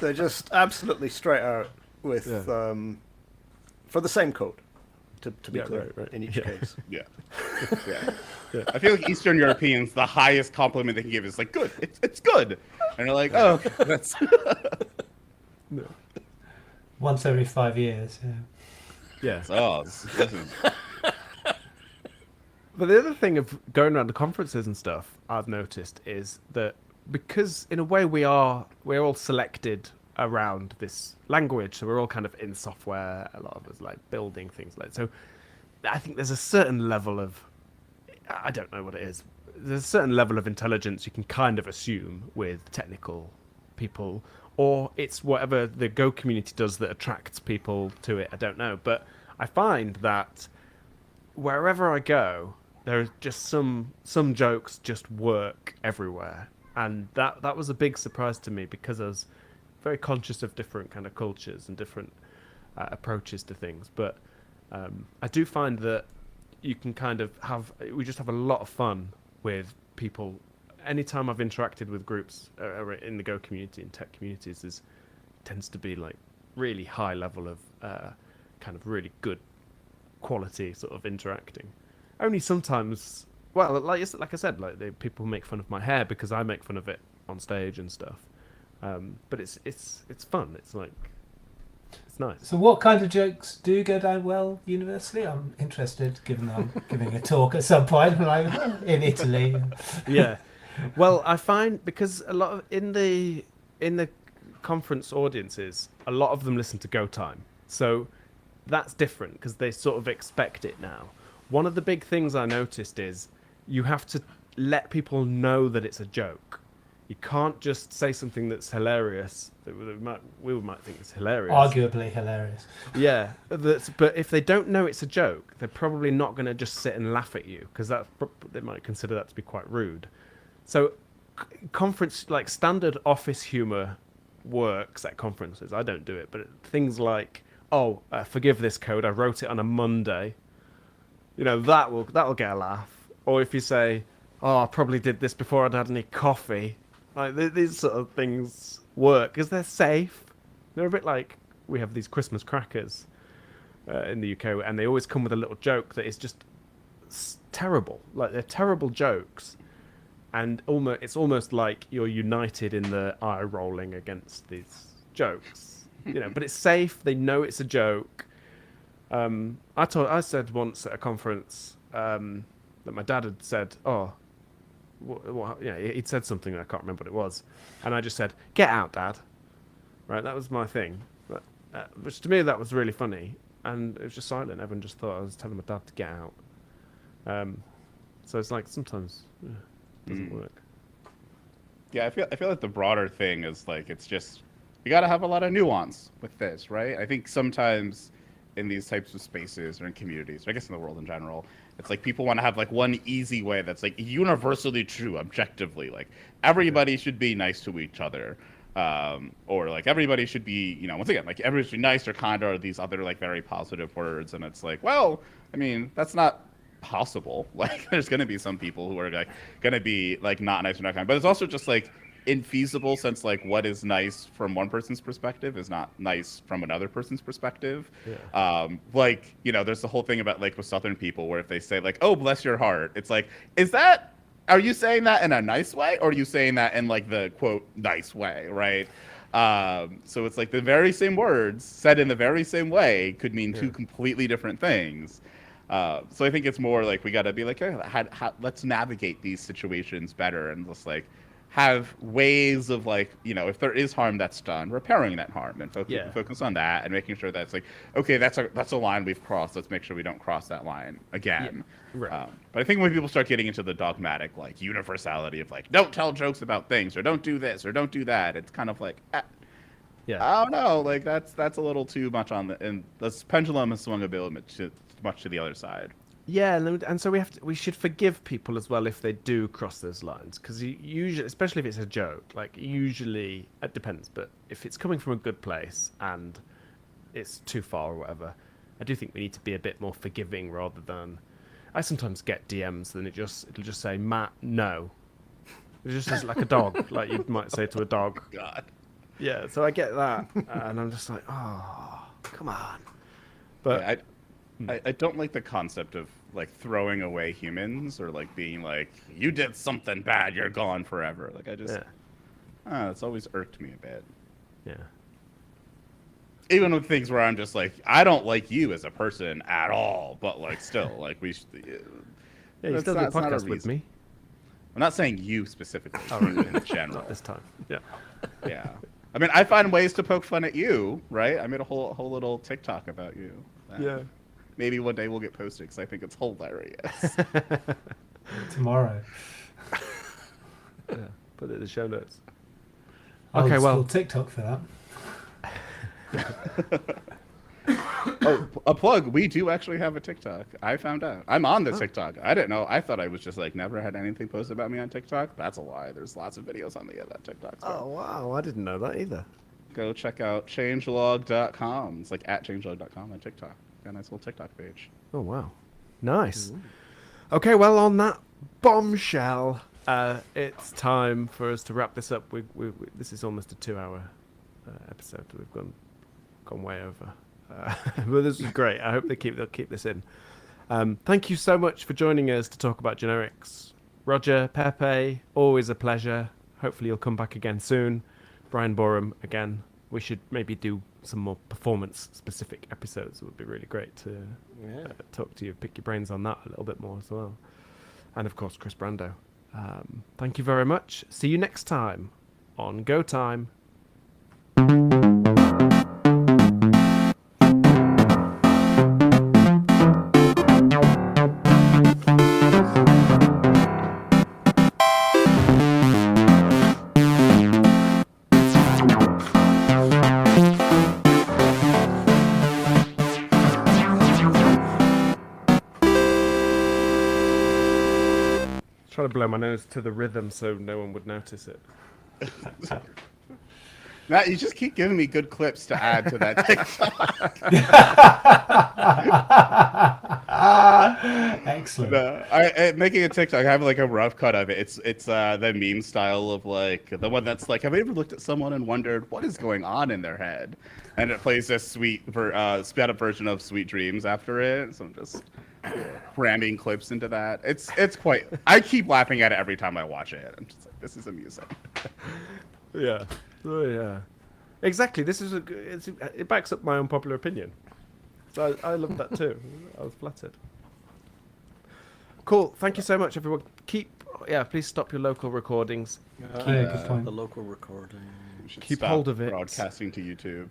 S5: They're just absolutely straight out with, for the same code, to be clear, right. In each case.
S3: Yeah. I feel like Eastern Europeans, the highest compliment they can give is like, good, it's good. And they're like, oh, that's...
S2: No.
S1: Once every 5 years,
S2: Yeah.
S3: Oh, this is...
S2: But the other thing of going around to conferences and stuff I've noticed is that because in a way we're all selected around this language, so we're all kind of in software, a lot of us like building things like so. I think there's a certain level of, I don't know what it is, there's a certain level of intelligence you can kind of assume with technical people, or it's whatever the Go community does that attracts people to it, I don't know. But I find that wherever I go, there are just some jokes just work everywhere, and that was a big surprise to me, because I was very conscious of different kind of cultures and different approaches to things. But I do find that you can kind of we just have a lot of fun with people. Anytime I've interacted with groups in the Go community and tech communities, tends to be like really high level of kind of really good quality sort of interacting. Only sometimes, well, like I said, like people make fun of my hair because I make fun of it on stage and stuff. But it's fun. It's like, it's nice.
S1: So what kind of jokes do go down well universally? I'm interested, given that I'm giving a talk at some point like in Italy.
S2: Yeah. Well, I find because a lot of in the conference audiences, a lot of them listen to Go Time, so that's different because they sort of expect it now. One of the big things I noticed is you have to let people know that it's a joke. You can't just say something that's hilarious that we might think is hilarious.
S1: Arguably hilarious.
S2: Yeah, but if they don't know it's a joke, they're probably not going to just sit and laugh at you because they might consider that to be quite rude. So, conference like standard office humor works at conferences. I don't do it, but things like, forgive this code. I wrote it on a Monday. That'll get a laugh. Or if you say, I probably did this before I'd had any coffee. Like these sort of things work because they're safe. They're a bit like we have these Christmas crackers in the UK, and they always come with a little joke that is just terrible. Like they're terrible jokes, and it's almost like you're united in the eye rolling against these jokes. But it's safe. They know it's a joke. I said once at a conference that my dad had said, he'd said something I can't remember what it was, and I just said, "Get out, Dad." Right, that was my thing. But, which to me that was really funny, and it was just silent. Everyone just thought I was telling my dad to get out. So it's like sometimes it doesn't work.
S3: Yeah, I feel like the broader thing is like it's just you got to have a lot of nuance with this, right? I think sometimes in these types of spaces or in communities, or I guess in the world in general, it's like people want to have like one easy way that's like universally true, objectively. Like everybody should be nice to each other, or like everybody should be, once again, like everybody should be nice or kind, or these other like very positive words. And it's like, well, I mean, that's not possible. Like there's going to be some people who are like going to be like not nice or not kind, but it's also just like infeasible since like what is nice from one person's perspective is not nice from another person's perspective. There's the whole thing about like with Southern people where if they say like, "Oh, bless your heart," it's like, are you saying that in a nice way, or are you saying that in like the quote nice way, right? So it's like the very same words said in the very same way could mean two completely different things. So I think it's more like we got to be like, let's navigate these situations better and just like have ways of like, if there is harm that's done, repairing that harm and focus on that and making sure that's like, okay, that's a line we've crossed. Let's make sure we don't cross that line again. Yeah. Right. But I think when people start getting into the dogmatic like universality of like, don't tell jokes about things or don't do this or don't do that, it's kind of like, I don't know, like that's a little too much and this pendulum has swung a bit too much to the other side.
S2: Yeah, and so we should forgive people as well if they do cross those lines, because usually, especially if it's a joke, like usually it depends, but if it's coming from a good place and it's too far or whatever, I do think we need to be a bit more forgiving rather than. I sometimes get DMs and it'll just say, "Matt, no." It just says like a dog, like you might say to a dog.
S3: Oh, God.
S2: Yeah, so I get that, and I'm just like, oh, come on. But
S3: yeah, I don't like the concept of like throwing away humans or like being like, you did something bad, you're gone forever. Like I just, it's always irked me a bit.
S2: Yeah.
S3: Even with things where I'm just like, I don't like you as a person at all, but like still, like we should.
S2: Yeah, you still do a podcast with me.
S3: I'm not saying you specifically, in general.
S2: Not this time. Yeah.
S3: Yeah. I mean, I find ways to poke fun at you, right? I made a whole little TikTok about you.
S2: Yeah.
S3: Maybe one day we'll get posted because I think it's hilarious.
S1: Tomorrow.
S2: Yeah, put it in the show notes.
S1: Okay, well, TikTok for that.
S3: Oh, a plug. We do actually have a TikTok. I found out. I'm on the TikTok. I didn't know. I thought I was just like never had anything posted about me on TikTok. That's a lie. There's lots of videos on that TikTok.
S2: Oh, wow. I didn't know that either.
S3: Go check out changelog.com. It's like at changelog.com on TikTok. Got a nice little TikTok page.
S2: Oh, wow. Nice. Ooh. Okay, well, on that bombshell, it's time for us to wrap this up. This is almost a 2-hour episode. We've gone way over. But this is great. I hope they'll keep this in. Thank you so much for joining us to talk about generics. Roger, Peppe, always a pleasure. Hopefully you'll come back again soon. Bryan, Boreham, again. We should maybe do some more performance-specific episodes. It would be really great to talk to you, pick your brains on that a little bit more as well. And, of course, Kris Brandow. Thank you very much. See you next time on Go Time. trying to blow my nose to the rhythm so no one would notice it.
S3: Matt, you just keep giving me good clips to add to that TikTok.
S1: Excellent.
S3: Making a TikTok, I have like a rough cut of it. It's the meme style of like the one that's like, have you ever looked at someone and wondered what is going on in their head? And it plays this sped up version of Sweet Dreams after it. So I'm just cramming clips into that. It's quite. I keep laughing at it every time I watch it. I'm just like, this is amusing.
S2: Yeah. Oh, yeah. Exactly. This is it backs up my unpopular opinion. So I love that too. I was flattered. Cool. Thank you so much, everyone. Please stop your local recordings.
S1: Yeah, good point.
S5: The local recording.
S3: We should
S2: Keep
S3: stop
S2: hold of it.
S3: broadcasting to YouTube.